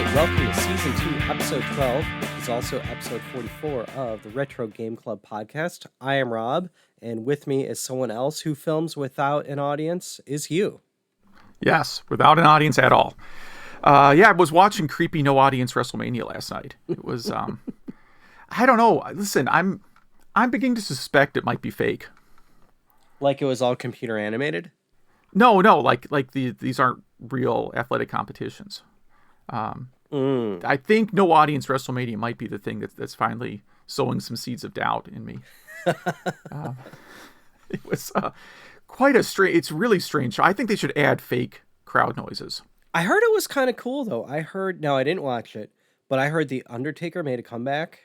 right, welcome to Season 2, Episode 12, which is also Episode 44 of the Retro Game Club podcast. I am Rob, and with me is someone else who films without an audience, is Hugh. Yes, without an audience at all. I was watching creepy no-audience Wrestlemania last night. It was, I don't know. Listen, I'm beginning to suspect it might be fake. Like it was all computer animated? No, like these aren't real athletic competitions. I think no audience WrestleMania might be the thing that's finally sowing some seeds of doubt in me. It was quite a strange. It's really strange. I think they should add fake crowd noises. I heard it was kind of cool though. I didn't watch it, but I heard the Undertaker made a comeback.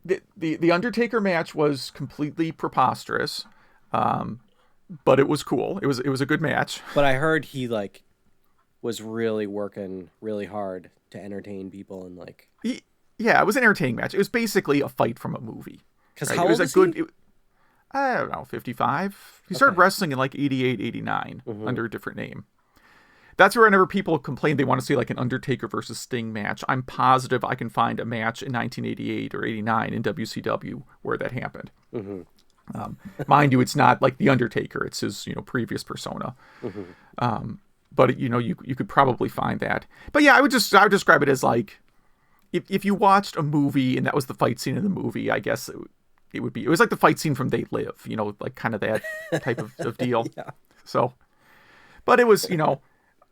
The Undertaker match was completely preposterous, but it was cool. It was a good match. But I heard he was really working really hard to entertain people and Yeah, it was an entertaining match. It was basically a fight from a movie. Because how old is he? I don't know, 55. He started wrestling in 88, 89 under a different name. That's whenever people complain they want to see an Undertaker versus Sting match. I'm positive I can find a match in 1988 or 89 in WCW where that happened. Mind you, it's not like The Undertaker. It's his previous persona. But you could probably find that. But yeah, I would describe it as if you watched a movie and that was the fight scene in the movie, I guess it was like the fight scene from They Live, kind of that type of deal. Yeah. So, but it was,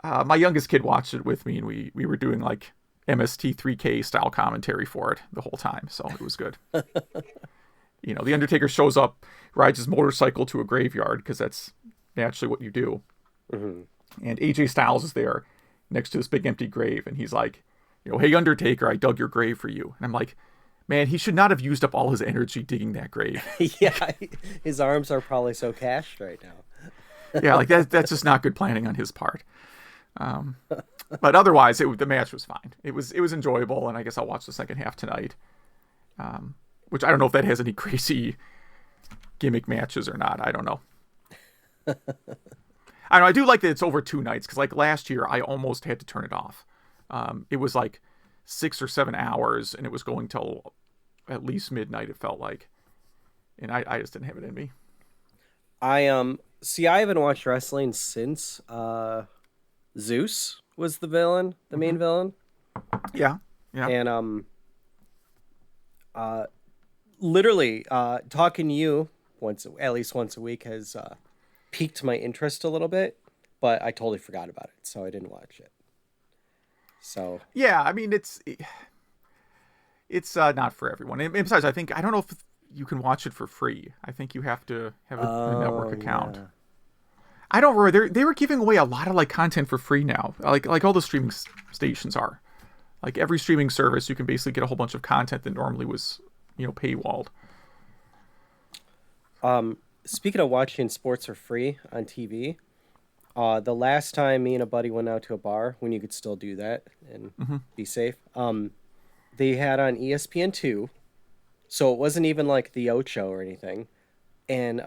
my youngest kid watched it with me and we were doing MST3K style commentary for it the whole time. So it was good. The Undertaker shows up, rides his motorcycle to a graveyard because that's naturally what you do. And AJ Styles is there next to this big empty grave. And he's like, hey, Undertaker, I dug your grave for you. And I'm like, man, he should not have used up all his energy digging that grave. Yeah, his arms are probably so cashed right now. Yeah, that's just not good planning on his part. But otherwise, the match was fine. It was enjoyable. And I guess I'll watch the second half tonight. Which I don't know if that has any crazy gimmick matches or not. I don't know. I do like that it's over 2 nights because last year I almost had to turn it off. It was 6 or 7 hours and it was going till at least midnight, it felt like. And I just didn't have it in me. I haven't watched wrestling since Zeus was the main villain. Yeah. And literally talking to you at least once a week has piqued my interest a little bit, but I totally forgot about it, so I didn't watch it. So yeah, I mean it's not for everyone. And besides, I don't know if you can watch it for free. I think you have to have a network account. Yeah. I don't remember. They were giving away a lot of content for free now. Like all the streaming stations are. Every streaming service, you can basically get a whole bunch of content that normally was paywalled. Speaking of watching sports for free on TV, the last time me and a buddy went out to a bar, when you could still do that and be safe, they had on ESPN2, so it wasn't even the Ocho or anything, and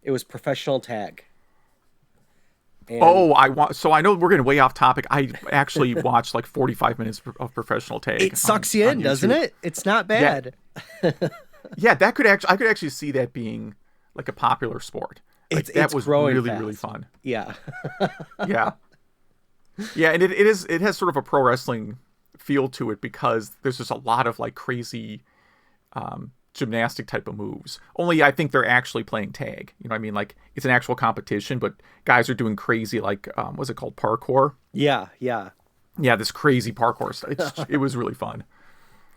it was professional tag. And so I know we're getting way off topic. I actually watched 45 minutes of professional tag. It sucks you in, doesn't it? It's not bad. Yeah, I could actually see that being a popular sport. That was really fast. Really fun. Yeah. Yeah, and it has sort of a pro wrestling feel to it because there's just a lot of crazy gymnastic type of moves. Only I think they're actually playing tag. You know what I mean? It's an actual competition, but guys are doing crazy what's it called? Parkour? Yeah. Yeah, this crazy parkour stuff. It was really fun.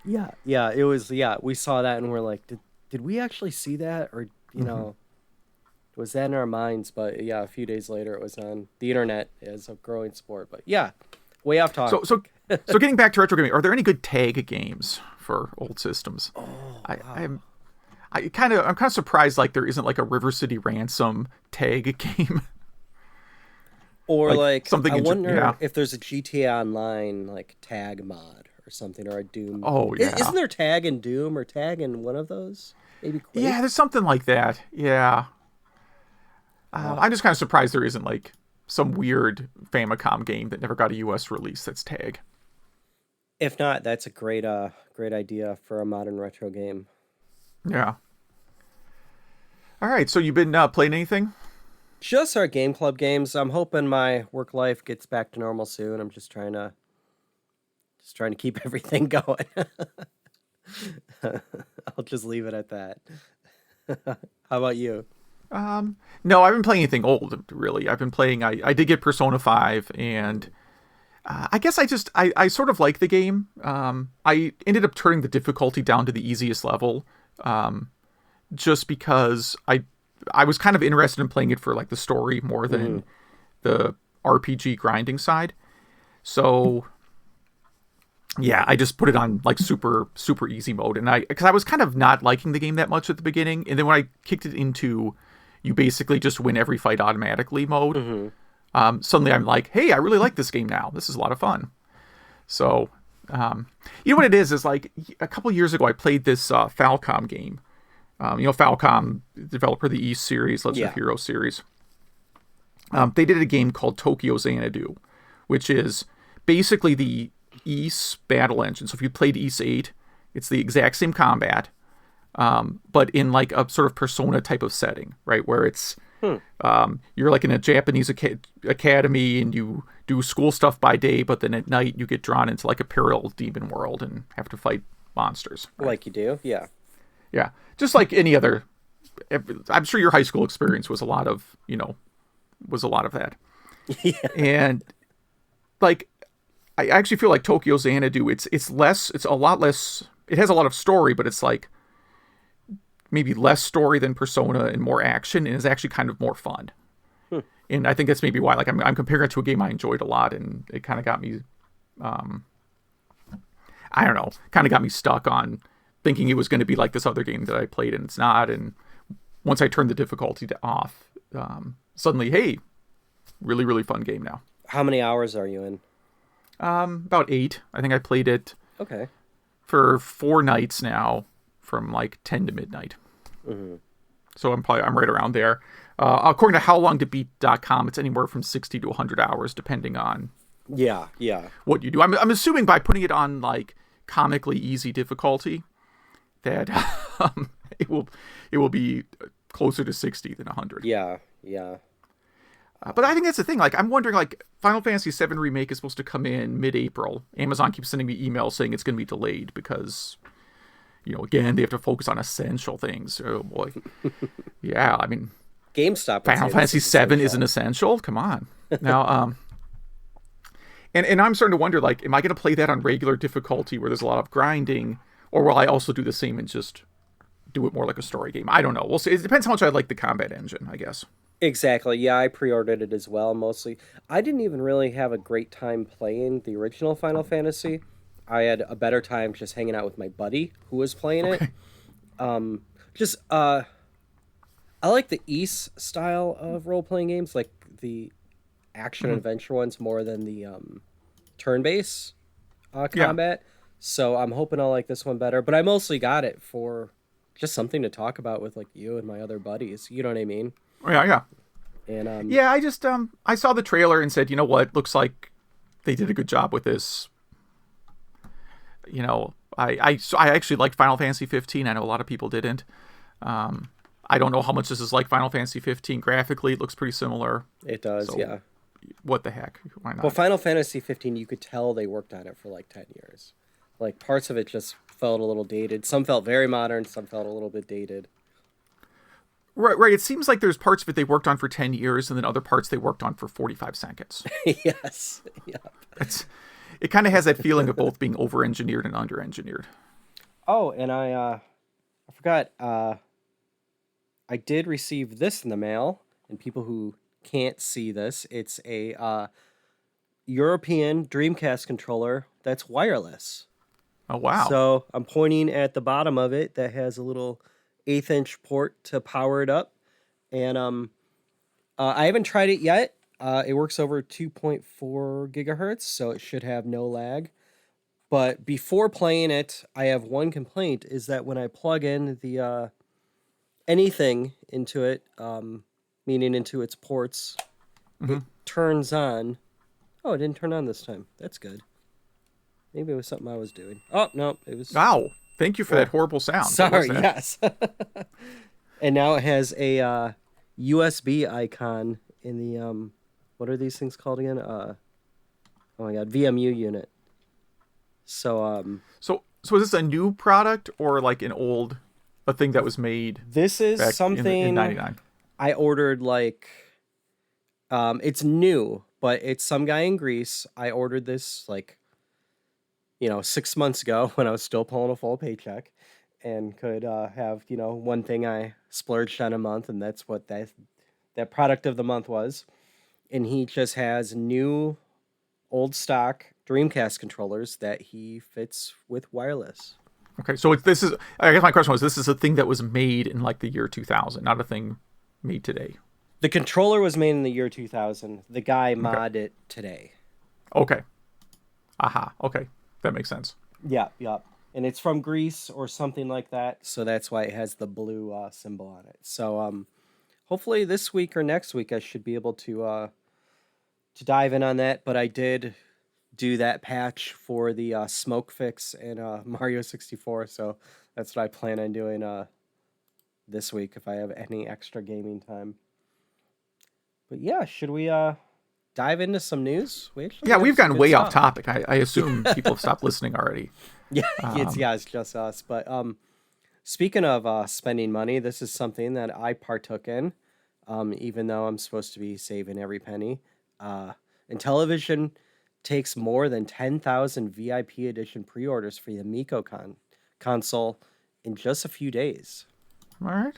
Yeah, it was. Yeah, we saw that and we're like, did we actually see that, or was that in our minds? But yeah, a few days later, it was on the internet as a growing sport. But yeah, way off topic. So getting back to retro gaming, are there any good tag games for old systems? Oh, wow. I'm kind of surprised there isn't a River City Ransom tag game. Or something. I wonder if there's a GTA Online tag mod or something, or a Doom. Oh yeah, isn't there tag in Doom or tag in one of those? Maybe Quake? Yeah, there's something like that. Yeah. I'm just kind of surprised there isn't some weird Famicom game that never got a US release that's tag. If not, that's a great idea for a modern retro game. Yeah. All right. So you've been playing anything? Just our game club games. I'm hoping my work life gets back to normal soon. I'm just trying to keep everything going. I'll just leave it at that. How about you? No, I haven't playing anything old, really. I've been playing, I did get Persona 5, and I guess I sort of like the game. I ended up turning the difficulty down to the easiest level, just because I was kind of interested in playing it for like the story more than the RPG grinding side. So yeah, I just put it on like super easy mode, and because I was kind of not liking the game that much at the beginning, and then when I kicked it into you basically just win every fight automatically mode, suddenly I'm like, hey, I really like this game now. This is a lot of fun. So you know what it is like a couple years ago I played this Falcom game. Falcom, developer of the East series, Legend of Heroes series. They did a game called Tokyo Xanadu, which is basically the Ys battle engine. So if you played Ys 8, it's the exact same combat, but in like a sort of Persona type of setting, right? Where it's you're like in a Japanese academy and you do school stuff by day, but then at night you get drawn into like a parallel demon world and have to fight monsters. Right? Like you do, yeah. Yeah, just like any other. I'm sure your high school experience was a lot of that. Yeah. And like I actually feel like Tokyo Xanadu, it's a lot less, it has a lot of story, but it's like maybe less story than Persona and more action, and is actually kind of more fun. And I think that's maybe why, like, I'm comparing it to a game I enjoyed a lot, and it kind of got me, I don't know, kind of got me stuck on thinking it was going to be like this other game that I played, and it's not. And once I turned the difficulty off, suddenly, hey, really, really fun game now. How many hours are you in? About 8. I think I played it for 4 nights now, from like 10 to midnight. So I'm right around there. According to howlongtobeat.com, it's anywhere from 60 to 100 hours, depending on what you do. I'm assuming by putting it on like comically easy difficulty that it will be closer to 60 than 100. Yeah. But I think that's the thing. Like, I'm wondering, like, Final Fantasy VII Remake is supposed to come in mid-April. Amazon keeps sending me emails saying it's going to be delayed because, again, they have to focus on essential things. Oh, boy. Yeah, I mean... GameStop. Final Fantasy VII isn't essential? Come on. Now, and I'm starting to wonder, like, am I going to play that on regular difficulty where there's a lot of grinding, or will I also do the same and just do it more like a story game? I don't know. We'll see. It depends how much I like the combat engine, I guess. Exactly. Yeah, I pre-ordered it as well, mostly. I didn't even really have a great time playing the original Final Fantasy. I had a better time just hanging out with my buddy who was playing it. I like the Ys style of role-playing games, like the action adventure ones, more than the turn-based combat. So I'm hoping I'll like this one better. But I mostly got it for just something to talk about with like you and my other buddies. You know what I mean? Yeah. And I just I saw the trailer and said, you know what, looks like they did a good job with this. I actually liked Final Fantasy 15. I know a lot of people didn't. I don't know how much this is like Final Fantasy 15 graphically. It looks pretty similar. It does, so, yeah. What the heck? Why not? Well, Final Fantasy 15, you could tell they worked on it for like 10 years. Like, parts of it just felt a little dated. Some felt very modern, some felt a little bit dated. Right. It seems like there's parts of it they worked on for 10 years, and then other parts they worked on for 45 seconds. Yes. Yeah. It kind of has that feeling of both being over-engineered and under-engineered. Oh, and I forgot, I did receive this in the mail, and people who can't see this, it's a European Dreamcast controller that's wireless. Oh, wow. So I'm pointing at the bottom of it that has a little 1/8-inch port to power it up. And I haven't tried it yet. It works over 2.4 gigahertz, so it should have no lag. But before playing it, I have one complaint, is that when I plug in the anything into it, meaning into its ports, it turns on. Oh, it didn't turn on this time. That's good. Maybe it was something I was doing. Oh, no, it was... Wow. Thank you for that horrible sound. Sorry, yes. And now it has a USB icon in the... what are these things called again? Oh my god, VMU unit. So is this a new product or like a thing that was made? This is something in 99. I ordered it's new, but it's some guy in Greece. I ordered this 6 months ago when I was still pulling a full paycheck and could have, one thing I splurged on a month, and that's what that product of the month was. And he just has new old stock Dreamcast controllers that he fits with wireless. Okay, so I guess my question was, this is a thing that was made in like the year 2000, not a thing made today. The controller was made in the year 2000. The guy modded it today. Okay. Aha. Okay. That makes sense. Yeah. And it's from Greece or something like that. So that's why it has the blue symbol on it. So hopefully this week or next week I should be able to dive in on that. But I did do that patch for the smoke fix in Mario 64. So that's what I plan on doing this week if I have any extra gaming time. But yeah, should we dive into some news? We've gotten way off topic. I assume people have stopped listening already. Yeah, it's just us. But speaking of spending money, this is something that I partook in, even though I'm supposed to be saving every penny. Intellivision takes more than 10,000 VIP edition pre-orders for the Amico console in just a few days. All right.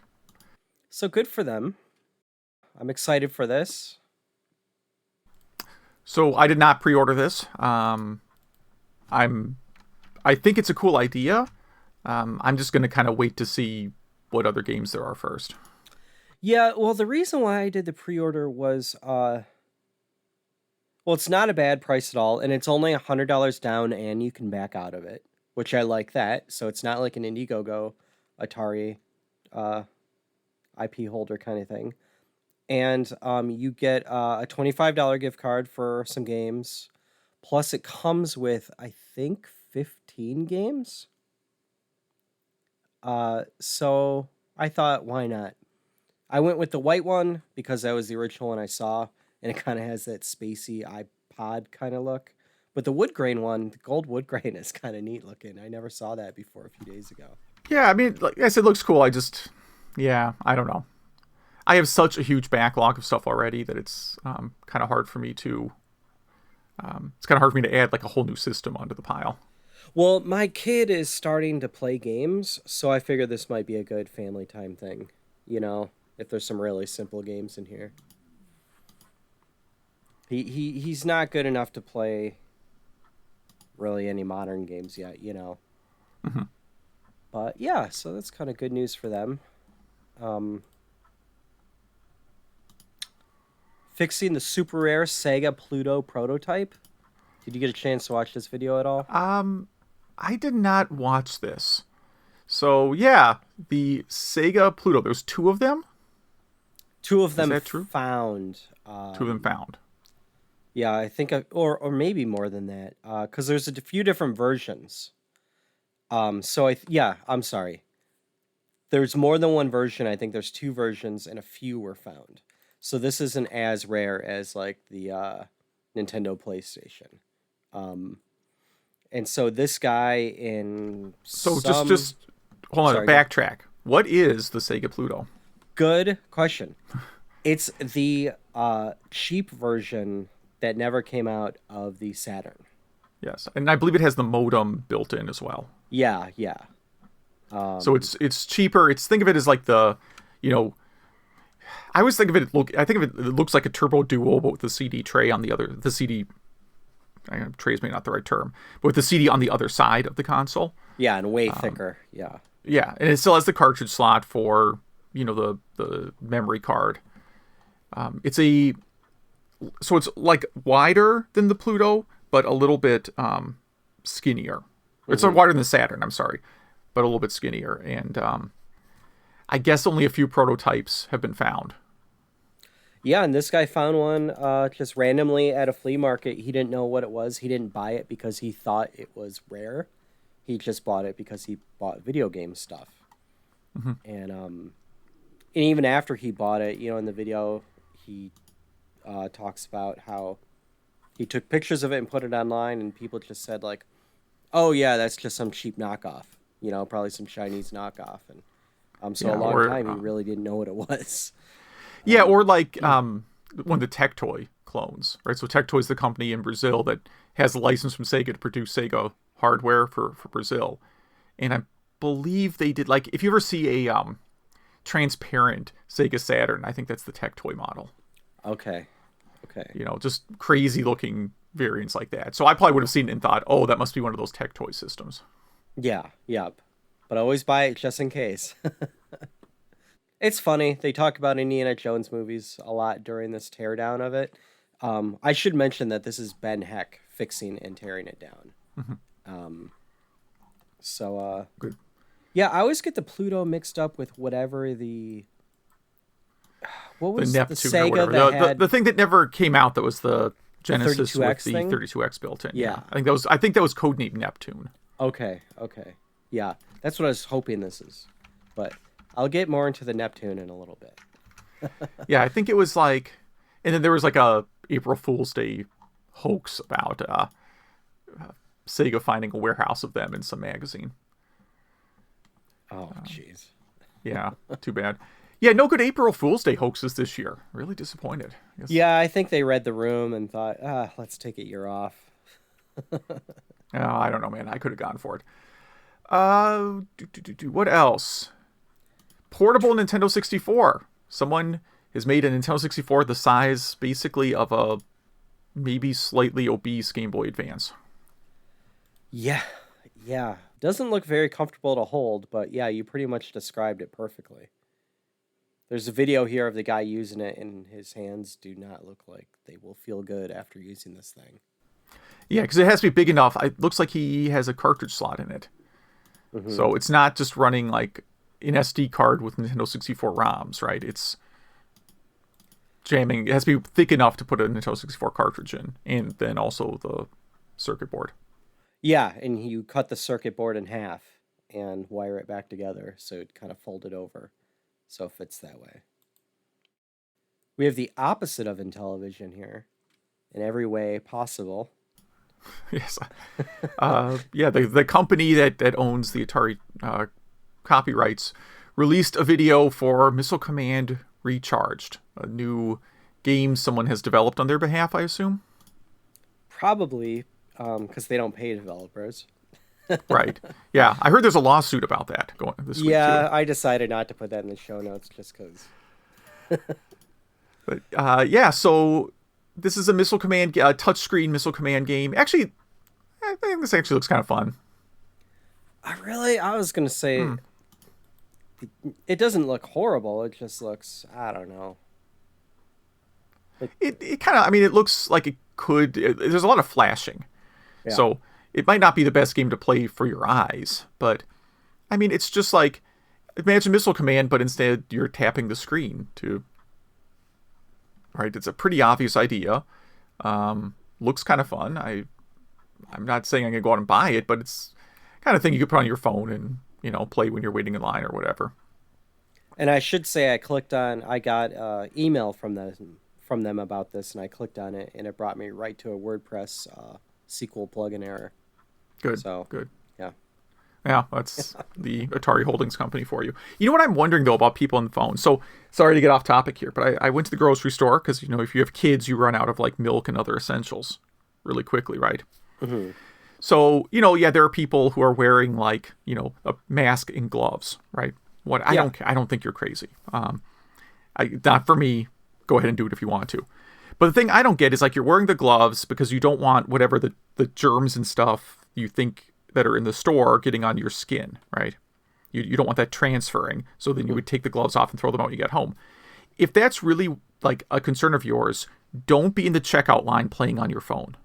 So good for them. I'm excited for this. So I did not pre-order this. I think it's a cool idea. I'm just going to kind of wait to see what other games there are first. Yeah, well, the reason why I did the pre-order was, it's not a bad price at all, and it's only $100 down, and you can back out of it, which I like that. So it's not like an Indiegogo, Atari, IP holder kind of thing. And you get a $25 gift card for some games. Plus, it comes with, I think, 15 games. So I thought, why not? I went with the white one because that was the original one I saw, and it kind of has that spacey iPod kind of look. But the wood grain one, the gold wood grain, is kind of neat looking. I never saw that before a few days ago. Yeah, I mean, like I said, it looks cool. I don't know. I have such a huge backlog of stuff already that it's kind of hard for me to add like a whole new system onto the pile. Well, my kid is starting to play games, so I figured this might be a good family time thing. If there's some really simple games in here. He's not good enough to play really any modern games yet, Mm-hmm. But yeah, so that's kind of good news for them. Fixing the super rare Sega Pluto prototype. Did you get a chance to watch this video at all? I did not watch this. So yeah, the Sega Pluto. There's two of them. Two of them Is that true? Found. Two of them found. Yeah, I think, or maybe more than that, because there's a few different versions. I'm sorry. There's more than one version. I think there's two versions, and a few were found. So this isn't as rare as like the Nintendo PlayStation. And so this guy in just hold on, backtrack. What is the Sega Pluto? Good question. It's the cheap version that never came out of the Saturn. Yes, and I believe it has the modem built in as well. Yeah. So it's cheaper. Think of it as like the, I always think of it. It looks like a Turbo Duo, but with the CD tray on the other. The CD tray is maybe not the right term, but with the CD on the other side of the console. Yeah, and way thicker. Yeah. Yeah, and it still has the cartridge slot for the memory card. So it's like wider than the Pluto, but a little bit skinnier. Mm-hmm. It's not wider than the Saturn. I'm sorry, but a little bit skinnier, and I guess only a few prototypes have been found. Yeah, and this guy found one just randomly at a flea market. He didn't know what it was. He didn't buy it because he thought it was rare. He just bought it because he bought video game stuff. Mm-hmm. And even after he bought it, in the video, he talks about how he took pictures of it and put it online, and people just said like, "Oh yeah, that's just some cheap knockoff. Probably some Chinese knockoff." And so a long time he really didn't know what it was. Yeah, or like one of the Tectoy clones, right? So Tectoy is the company in Brazil that has a license from Sega to produce Sega hardware for Brazil. And I believe they did, like, if you ever see a transparent Sega Saturn, I think that's the Tectoy model. Okay. Just crazy looking variants like that. So I probably would have seen it and thought, oh, that must be one of those Tectoy systems. Yeah, yep. But always buy it just in case. It's funny. They talk about Indiana Jones movies a lot during this teardown of it. I should mention that this is Ben Heck fixing and tearing it down. Mm-hmm. Good. Yeah, I always get the Pluto mixed up with whatever what was the Sega that had... the thing that never came out that was the Genesis with the 32X built in. Yeah. I think that was codename Neptune. Okay. Yeah, that's what I was hoping this is. But I'll get more into the Neptune in a little bit. Yeah, I think it was like... And then there was like a April Fool's Day hoax about Sega finding a warehouse of them in some magazine. Oh, jeez. Yeah, too bad. Yeah, no good April Fool's Day hoaxes this year. Really disappointed. Yeah, I think they read the room and thought, let's take a year off. I don't know, man. I could have gone for it. What else? Portable Nintendo 64. Someone has made a Nintendo 64 the size, basically, of a maybe slightly obese Game Boy Advance. Yeah. Doesn't look very comfortable to hold, but yeah, you pretty much described it perfectly. There's a video here of the guy using it, and his hands do not look like they will feel good after using this thing. Yeah, because it has to be big enough. It looks like he has a cartridge slot in it. Mm-hmm. So it's not just running like an SD card with Nintendo 64 ROMs, right? It's jamming. It has to be thick enough to put a Nintendo 64 cartridge in, and then also the circuit board. Yeah, and you cut the circuit board in half and wire it back together so it kind of folded over. So it fits that way. We have the opposite of Intellivision here in every way possible. Yes. The company that owns the Atari copyrights released a video for Missile Command Recharged, a new game someone has developed on their behalf, I assume? Probably, because they don't pay developers. Right. Yeah, I heard there's a lawsuit about that going this week, too. Yeah, I decided not to put that in the show notes just because. But, so this is a Missile Command, touchscreen Missile Command game. Actually, I think this actually looks kind of fun. I was going to say, it doesn't look horrible. It just looks, I don't know. It kind of, it looks like it could, there's a lot of flashing. Yeah. So it might not be the best game to play for your eyes, but it's just like, imagine Missile Command, but instead you're tapping the screen to, right? It's a pretty obvious idea. Looks kind of fun. I'm not saying I'm going to go out and buy it, but it's kind of thing you could put on your phone and, play when you're waiting in line or whatever. And I should say I got email from them about this, and I clicked on it, and it brought me right to a WordPress SQL plugin error. Good. So good. Yeah. Yeah, that's the Atari Holdings company for you. You know what I'm wondering, though, about people on the phone? So, sorry to get off topic here, but I went to the grocery store because, if you have kids, you run out of, like, milk and other essentials really quickly, right? Mm-hmm. So, there are people who are wearing, like, a mask and gloves, right? I don't think you're crazy. Not for me. Go ahead and do it if you want to. But the thing I don't get is, like, you're wearing the gloves because you don't want whatever the germs and stuff you think that are in the store getting on your skin, right? You don't want that transferring. So then you would take the gloves off and throw them out when you get home. If that's really, like, a concern of yours, don't be in the checkout line playing on your phone,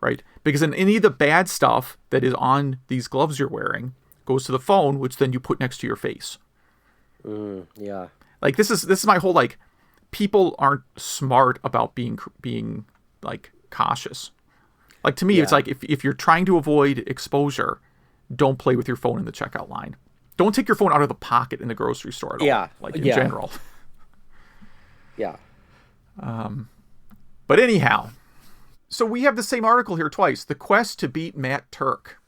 right? Because then any of the bad stuff that is on these gloves you're wearing goes to the phone, which then you put next to your face. Yeah. Like, this is my whole, like, people aren't smart about being like cautious. Like to me, it's like if you're trying to avoid exposure, don't play with your phone in the checkout line. Don't take your phone out of the pocket in the grocery store at all. Like in general. Yeah. But anyhow, so we have the same article here twice. The quest to beat Matt Turk.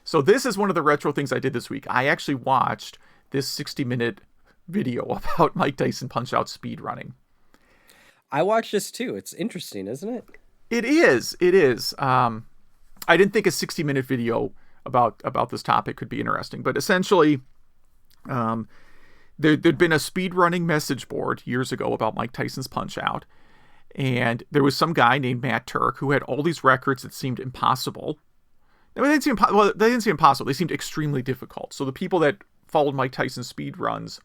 So this is one of the retro things I did this week. I actually watched this 60-minute video about Mike Tyson Punch-Out speedrunning. I watched this too. It's interesting, isn't it? It is. It is. I didn't think a 60-minute video about this topic could be interesting, but essentially, there'd been a speedrunning message board years ago about Mike Tyson's Punch-Out, and there was some guy named Matt Turk who had all these records that seemed impossible. They didn't seem impossible. They seemed extremely difficult. So the people that followed Mike Tyson's speedruns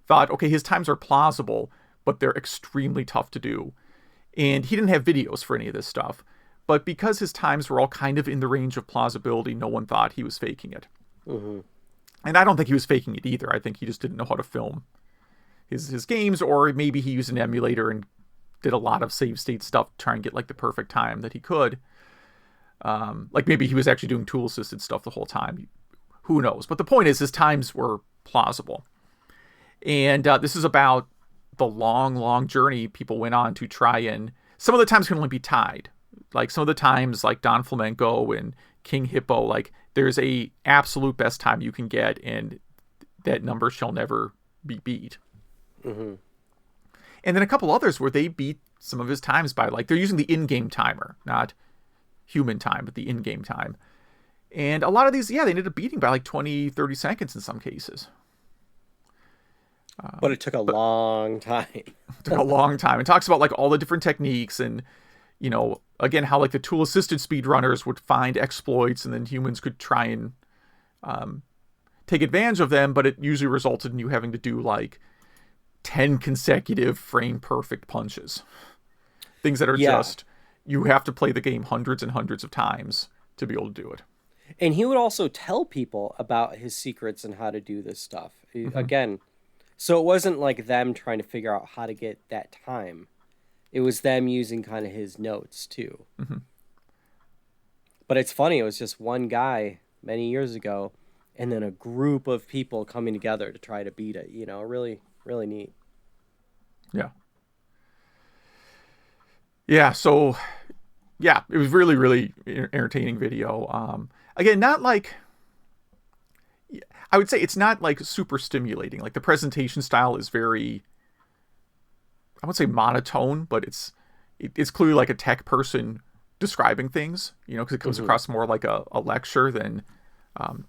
thought, okay, his times are plausible, but they're extremely tough to do. And he didn't have videos for any of this stuff. But because his times were all kind of in the range of plausibility, no one thought he was faking it. Mm-hmm. And I don't think he was faking it either. I think he just didn't know how to film his games, or maybe he used an emulator and did a lot of save state stuff to try and get like the perfect time that he could. Like maybe he was actually doing tool assisted stuff the whole time. Who knows? But the point is his times were plausible. And this is about the long journey people went on to try and... Some of the times can only be tied. Like some of the times, like Don Flamenco and King Hippo, like there's a absolute best time you can get, and that number shall never be beat. Mm-hmm. And then a couple others where they beat some of his times by, like, they're using the in-game timer, not human time, but the in-game time. And a lot of these, they ended up beating by like 20, 30 seconds in some cases. But it took a long time. It took a long time. It talks about like all the different techniques and, you know, again, how like the tool-assisted speedrunners would find exploits and then humans could try and take advantage of them, but it usually resulted in you having to do like 10 consecutive frame-perfect punches. Things that are just, you have to play the game hundreds and hundreds of times to be able to do it. And he would also tell people about his secrets and how to do this stuff. Mm-hmm. Again, so it wasn't like them trying to figure out how to get that time. It was them using kind of his notes too. Mm-hmm. But it's funny, it was just one guy many years ago, and then a group of people coming together to try to beat it. You know, really, really neat. Yeah. Yeah, so, yeah, it was really, really entertaining video. Again, not like... I would say it's not like super stimulating. Like the presentation style is very, I wouldn't say monotone, but it's clearly like a tech person describing things, you know, because it comes across more like a lecture than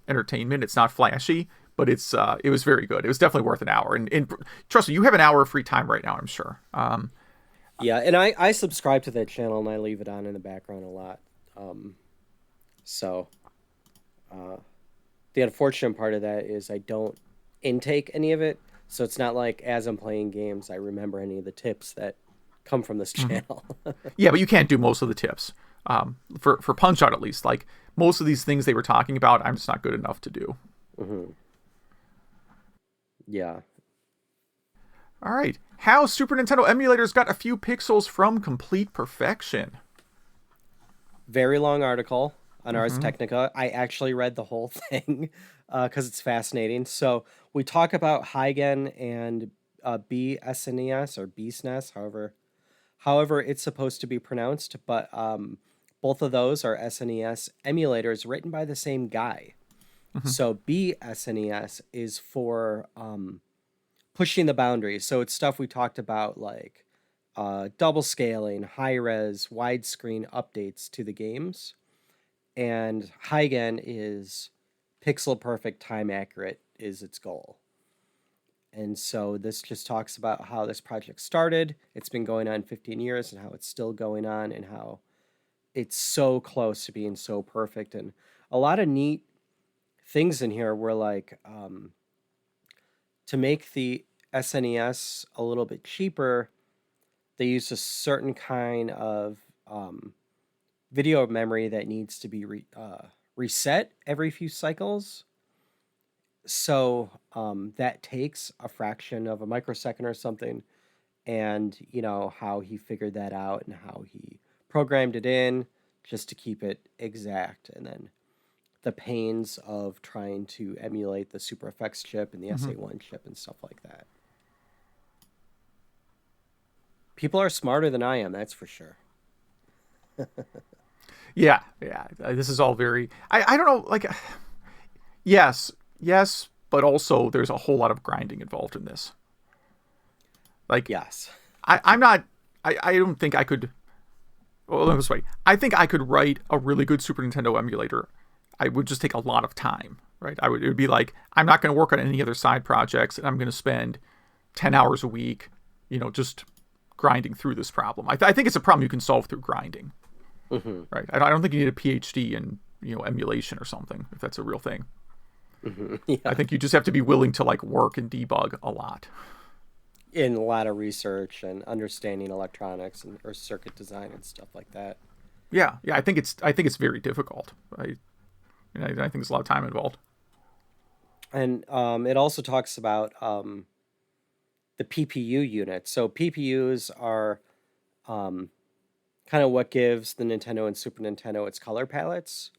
entertainment. It's not flashy, but it was very good. It was definitely worth an hour. And trust me, you have an hour of free time right now, I'm sure. Yeah, and I subscribe to that channel and I leave it on in the background a lot. The unfortunate part of that is I don't intake any of it, so it's not like as I'm playing games I remember any of the tips that come from this channel. Yeah, but you can't do most of the tips. For Punch-Out at least. Like most of these things they were talking about, I'm just not good enough to do. Mm-hmm. Yeah. All right. How Super Nintendo emulators got a few pixels from complete perfection. Very long article on Ars Technica. I actually read the whole thing because it's fascinating. So we talk about Hygen and BSNES or BSNES, however it's supposed to be pronounced. But both of those are SNES emulators written by the same guy. Mm-hmm. So BSNES is for pushing the boundaries. So it's stuff we talked about like double scaling, high res, widescreen updates to the games. And Hygen is pixel perfect, time accurate is its goal. And so this just talks about how this project started. It's been going on 15 years and how it's still going on and how it's so close to being so perfect. And a lot of neat things in here were like to make the SNES a little bit cheaper, they used a certain kind of video memory that needs to be reset every few cycles. So that takes a fraction of a microsecond or something. and how he figured that out and how he programmed it in just to keep it exact, and then the pains of trying to emulate the Super Effects chip and the SA1 chip and stuff like that. People are smarter than I am, that's for sure. Yeah. This is all very... I don't know, like... Yes, but also there's a whole lot of grinding involved in this. Like, yes. I'm not... I don't think I could... Well, let me this way. I think I could write a really good Super Nintendo emulator. I would just take a lot of time, right? It would be like, I'm not going to work on any other side projects, and I'm going to spend 10 hours a week, just grinding through this problem. I think it's a problem you can solve through grinding, right? I don't think you need a PhD in, emulation or something, if that's a real thing. Yeah. I think you just have to be willing to like work and debug a lot. In a lot of research and understanding electronics or circuit design and stuff like that. Yeah. I think it's very difficult. I think there's a lot of time involved. And it also talks about the PPU unit. So PPUs are kind of what gives the Nintendo and Super Nintendo its color palettes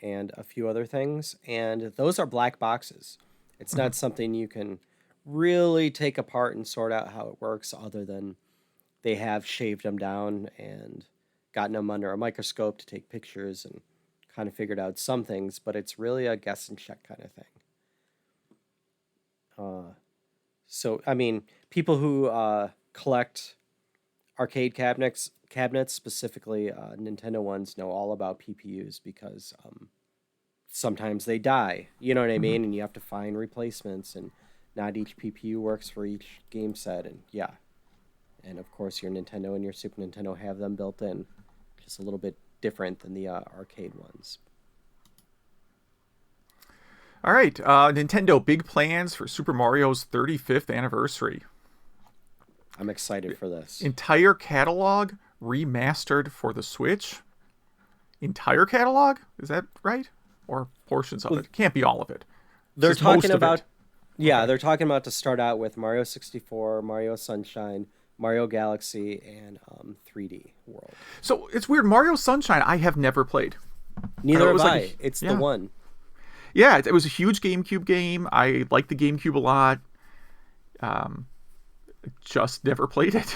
and a few other things. And those are black boxes. It's not something you can really take apart and sort out how it works, other than they have shaved them down and gotten them under a microscope to take pictures and kind of figured out some things, but it's really a guess and check kind of thing. So, I mean, people who collect arcade cabinets, specifically Nintendo ones, know all about PPUs because sometimes they die, you know what I mean? And you have to find replacements, and not each PPU works for each game set, and yeah. And of course, your Nintendo and your Super Nintendo have them built in, just a little bit different than the arcade ones. All right, Nintendo big plans for Super Mario's 35th anniversary. I'm excited for this. Entire catalog remastered for the Switch. Entire catalog? Is that right? Or portions of it? Can't be all of it. They're talking about... Yeah, okay. They're talking about to start out with Mario 64, Mario Sunshine, Mario Galaxy, and 3D World. So it's weird. Mario Sunshine, I have never played. Neither have I. It's the one. Yeah, it was a huge GameCube game. I liked the GameCube a lot. Just never played it.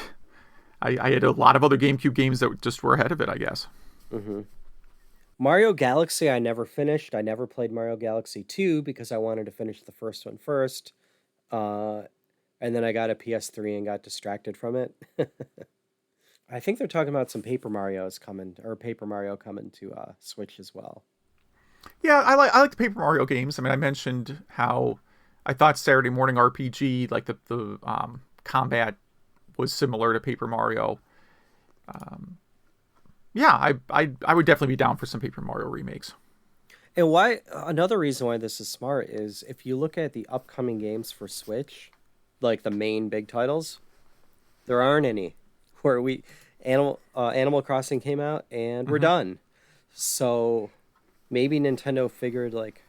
I had a lot of other GameCube games that just were ahead of it, I guess. Mario Galaxy I never finished. I never played Mario Galaxy 2 because I wanted to finish the first one first. And then I got a PS3 and got distracted from it. I think they're talking about some Paper Mario coming to Switch as well. Yeah, I like the Paper Mario games. I mean, I mentioned how I thought Saturday Morning RPG, like the combat was similar to Paper Mario. Yeah, I would definitely be down for some Paper Mario remakes. And another reason why this is smart is if you look at the upcoming games for Switch, like the main big titles, there aren't any. Where Animal Crossing came out and we're done. So maybe Nintendo figured, like,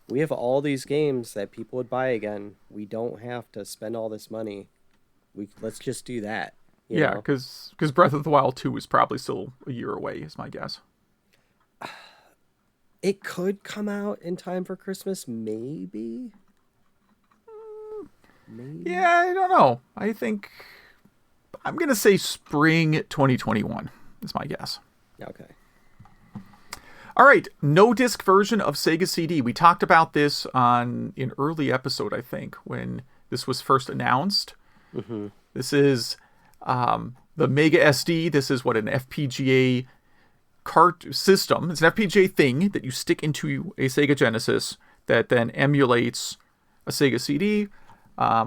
we have all these games that people would buy again. We don't have to spend all this money. Let's just do that. Yeah, because Breath of the Wild 2 is probably still a year away, is my guess. It could come out in time for Christmas, maybe. Yeah, I don't know. I think I'm going to say spring 2021 is my guess. Okay. All right, no disc version of Sega CD. We talked about this on an early episode, I think, when this was first announced. This is the Mega SD. This is what an FPGA cart system. It's an FPGA thing that you stick into a Sega Genesis that then emulates a Sega CD,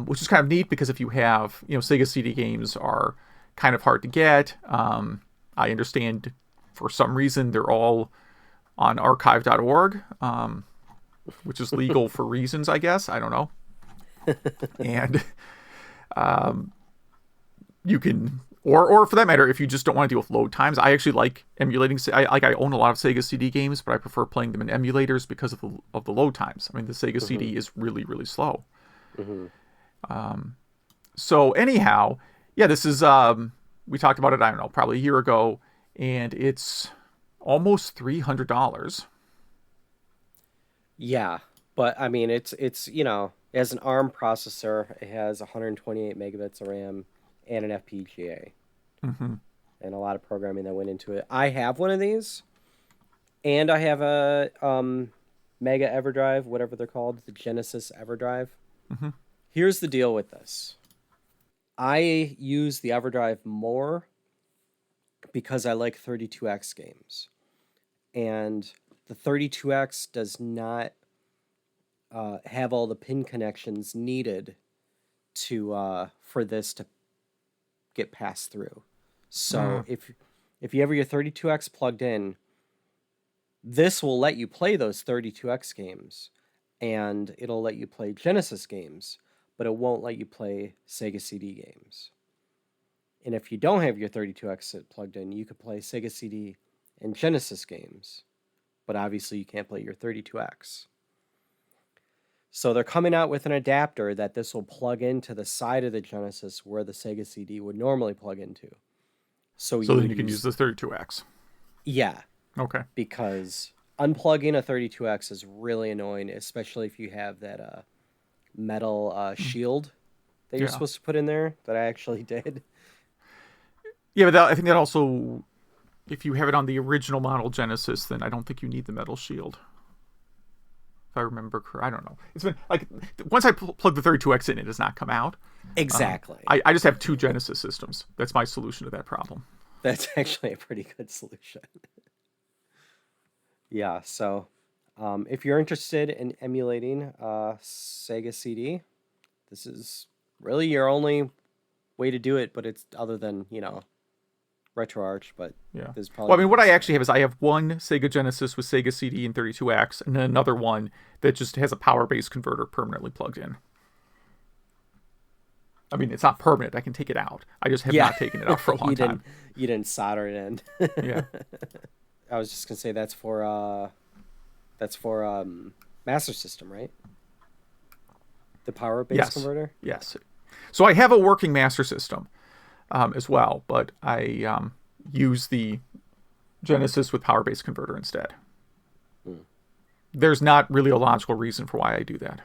which is kind of neat because if you have, Sega CD games are kind of hard to get. I understand for some reason they're all on archive.org, which is legal for reasons, I guess. I don't know. And you can, or for that matter, if you just don't want to deal with load times, I actually like emulating. I own a lot of Sega CD games, but I prefer playing them in emulators because of the load times. I mean, the Sega CD is really, really slow. So anyhow, Yeah, this is we talked about it, I don't know, probably a year ago, and it's almost $300. Yeah, but I mean, it's you know, it has an ARM processor. It has 128 megabits of RAM and an FPGA, Mm-hmm. and a lot of programming that went into it. I have one of these, and I have a Mega EverDrive, whatever they're called, the Genesis EverDrive. Mm-hmm. Here's the deal with this. I use the EverDrive more because I like 32X games. And the 32X does not have all the pin connections needed to for this to get passed through. So if you have your 32X plugged in, this will let you play those 32X games, and it'll let you play Genesis games, but it won't let you play Sega CD games. And if you don't have your 32X plugged in, you could play Sega CD and Genesis games, but obviously you can't play your 32X. So they're coming out with an adapter that this will plug into the side of the Genesis where the Sega CD would normally plug into. So then you can use the 32X. Yeah. Okay. Because unplugging a 32X is really annoying, especially if you have that metal shield that you're supposed to put in there that I actually did. Yeah, but I think that also, if you have it on the original model Genesis, then I don't think you need the metal shield. If I remember correctly, I don't know. It's been like once I plug the 32X in, it does not come out. Exactly. I just have two Genesis systems. That's my solution to that problem. That's actually a pretty good solution. Yeah, so if you're interested in emulating Sega CD, this is really your only way to do it, but it's other than, you know, RetroArch, but yeah. there's probably... Well, I mean, what I actually have is I have one Sega Genesis with Sega CD and 32X, and then another one that just has a power-based converter permanently plugged in. I mean, it's not permanent. I can take it out. I just have not taken it out for a long time. You didn't solder it in. Yeah. I was just gonna say that's for Master System, right? The power-based converter. Yes. So I have a working Master System as well, but I use the Genesis with power-based converter instead. There's not really a logical reason for why I do that.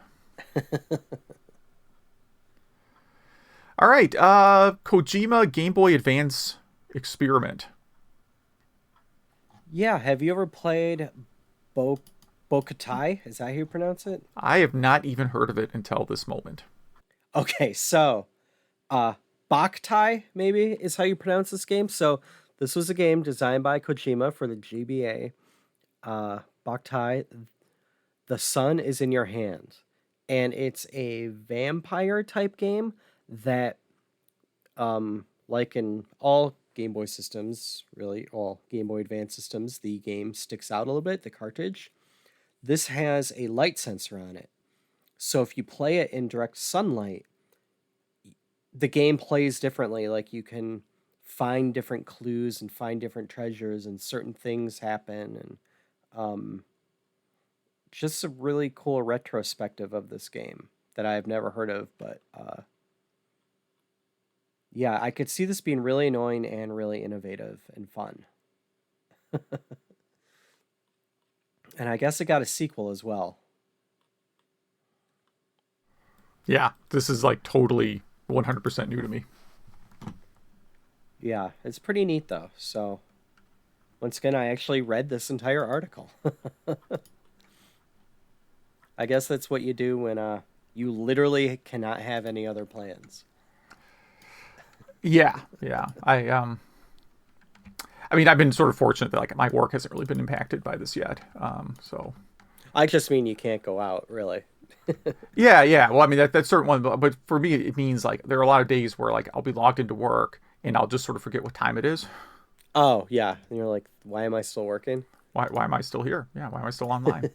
All right, Kojima Game Boy Advance Experiment. Yeah, have you ever played Bokutai? Is that how you pronounce it? I have not even heard of it until this moment. Okay, so Boktai maybe is how you pronounce this game. So this was a game designed by Kojima for the GBA. Boktai, The Sun is in Your Hand. And it's a vampire type game that, like in all Game Boy systems, really all Game Boy Advance systems, the game sticks out a little bit, the cartridge. This has a light sensor on it. So if you play it in direct sunlight, the game plays differently. Like you can find different clues and find different treasures, and certain things happen, and just a really cool retrospective of this game that I've never heard of, but yeah, I could see this being really annoying and really innovative and fun. And I guess it got a sequel as well. Yeah, this is like totally 100% new to me. Yeah, it's pretty neat though. So, once again, I actually read this entire article. I guess that's what you do when you literally cannot have any other plans. Yeah. I mean, I've been sort of fortunate that like my work hasn't really been impacted by this yet. So I just mean you can't go out, really. Yeah. Well, I mean that's certain one, but for me it means like there are a lot of days where like I'll be logged into work and I'll just sort of forget what time it is. Oh yeah, and you're like, why am I still working? Why am I still here? Yeah, why am I still online?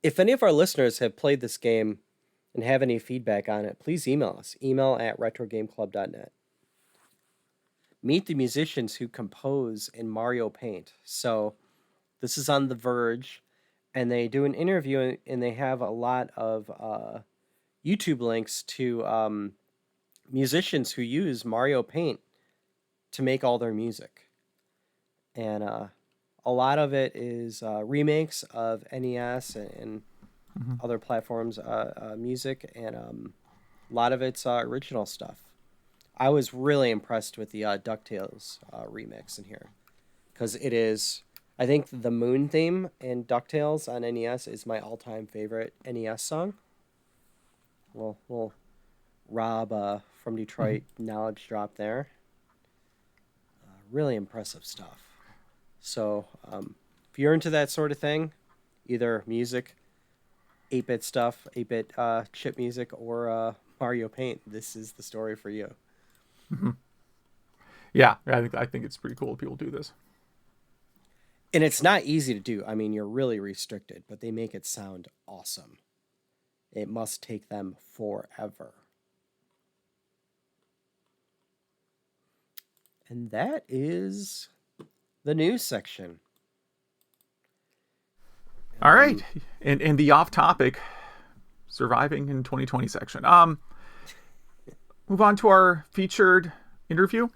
If any of our listeners have played this game and have any feedback on it, please email us. email@retrogameclub.net. Meet the musicians who compose in Mario Paint. So this is on The Verge, and they do an interview, and they have a lot of YouTube links to musicians who use Mario Paint to make all their music. And a lot of it is remakes of NES and other platforms music, and a lot of it's original stuff. I was really impressed with the DuckTales remix in here because it is. I think the Moon theme in DuckTales on NES is my all-time favorite NES song. Well, Rob from Detroit knowledge drop there. Really impressive stuff. So if you're into that sort of thing, either music, 8-bit stuff, 8-bit chip music, or Mario Paint, this is the story for you. Yeah, I think it's pretty cool if people do this. And it's not easy to do. I mean, you're really restricted, but they make it sound awesome. It must take them forever. And that is the news section. All right. And the off-topic surviving in 2020 section. Move on to our featured interview.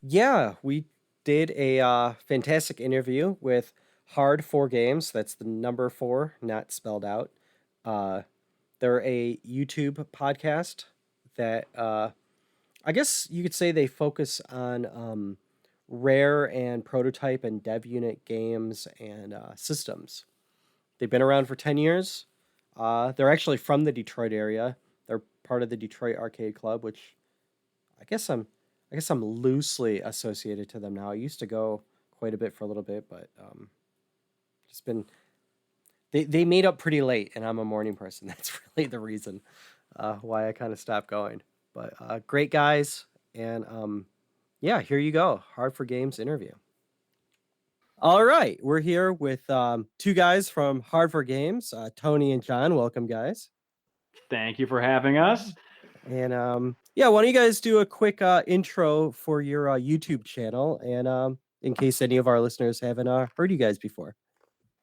Yeah, we did a fantastic interview with Hard4Games. That's the number 4, not spelled out. They're a YouTube podcast that I guess you could say they focus on rare and prototype and dev unit games and systems. They've been around for 10 years. They're actually from the Detroit area. They're part of the Detroit Arcade Club, which I guess I'm loosely associated to them now. I used to go quite a bit for a little bit, but just been they made up pretty late, and I'm a morning person. That's really the reason why I kind of stopped going. But great guys, and yeah, here you go, Hard4Games interview. All right, we're here with two guys from Hard4Games, Tony and John. Welcome, guys. Thank you for having us. And yeah, why don't you guys do a quick intro for your YouTube channel, and in case any of our listeners haven't heard you guys before.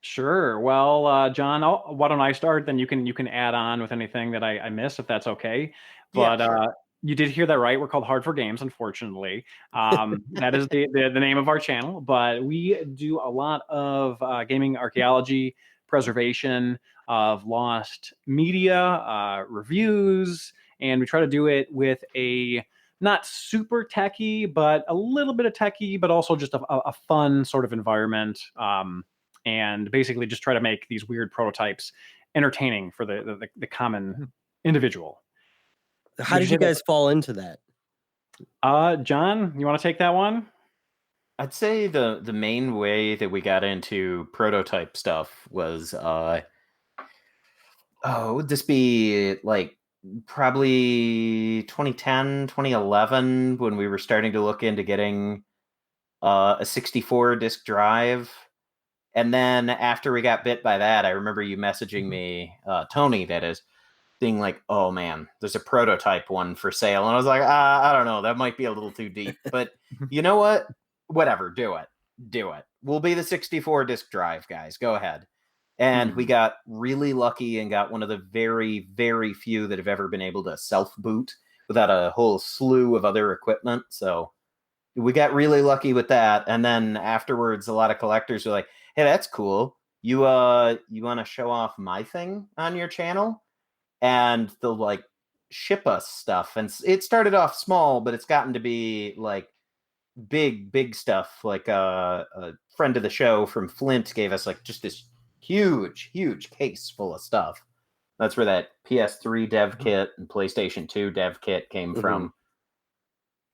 Sure. Well, John, why don't I start? Then you can add on with anything that I miss, if that's okay. But yeah, sure. You did hear that right. We're called Hard4Games, unfortunately. That is the name of our channel. But we do a lot of gaming archaeology, preservation of lost media, reviews, and we try to do it with a not super techie, but a little bit of techie, but also just a fun sort of environment. And basically just try to make these weird prototypes entertaining for the common individual. How did you guys fall into that? John, you want to take that one? I'd say the main way that we got into prototype stuff was, would this be like probably 2010, 2011, when we were starting to look into getting a 64 disk drive. And then after we got bit by that, I remember you messaging me, Tony, that is, being like, oh man, there's a prototype one for sale. And I was like, I don't know, that might be a little too deep. But you know what? Whatever, do it. We'll be the 64 disk drive guys. Go ahead. And we got really lucky and got one of the very, very few that have ever been able to self-boot without a whole slew of other equipment. So we got really lucky with that. And then afterwards, a lot of collectors were like, hey, that's cool. You want to show off my thing on your channel? And they'll like ship us stuff. And it started off small, but it's gotten to be like big stuff. Like a friend of the show from Flint gave us like just this huge case full of stuff. That's where that PS3 dev kit and PlayStation 2 dev kit came from.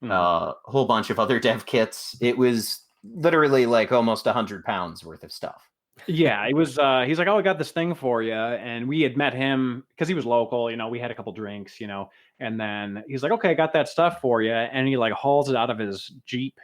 A whole bunch of other dev kits. It was literally like almost 100 pounds worth of stuff. Yeah, it was. He's like, oh, I got this thing for you. And we had met him because he was local. We had a couple drinks, and then he's like, okay, I got that stuff for you. And he like hauls it out of his Jeep,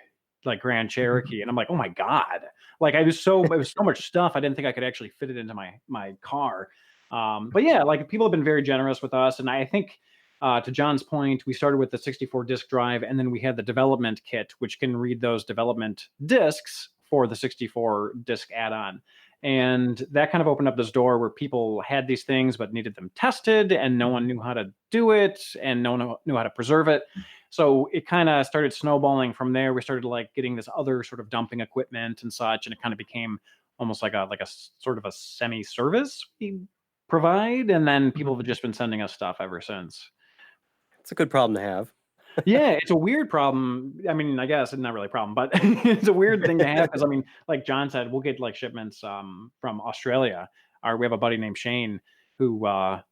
like Grand Cherokee. And I'm like, oh my God. Like it was so much stuff. I didn't think I could actually fit it into my car. But yeah, like people have been very generous with us. And I think, to John's point, we started with the 64 disk drive, and then we had the development kit, which can read those development disks for the 64 disk add-on. And that kind of opened up this door where people had these things but needed them tested, and no one knew how to do it, and no one knew how to preserve it. So it kind of started snowballing from there. We started like getting this other sort of dumping equipment and such, and it kind of became almost like a sort of a semi-service we provide, and then people have just been sending us stuff ever since. It's a good problem to have. Yeah, it's a weird problem. I mean, I guess it's not really a problem, but it's a weird thing to have because, I mean, like John said, we'll get like shipments from Australia. We have a buddy named Shane who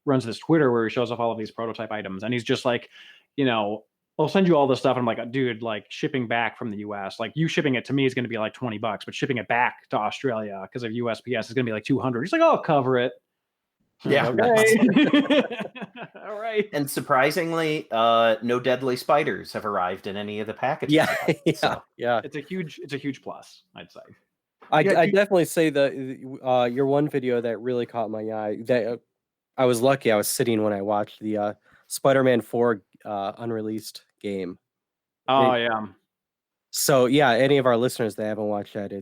runs this Twitter where he shows off all of these prototype items, and he's just like, I'll send you all this stuff. And I'm like, dude, like shipping back from the US, like you shipping it to me is going to be like $20, but shipping it back to Australia because of USPS is going to be like 200. He's like, I'll cover it. Yeah. Okay. All right. And surprisingly, no deadly spiders have arrived in any of the packages. Yeah, yeah. It's a huge plus, I'd say. I definitely say that your one video that really caught my eye. That I was lucky. I was sitting when I watched the Spider-Man 4 unreleased game. Oh yeah. So yeah, any of our listeners that haven't watched that,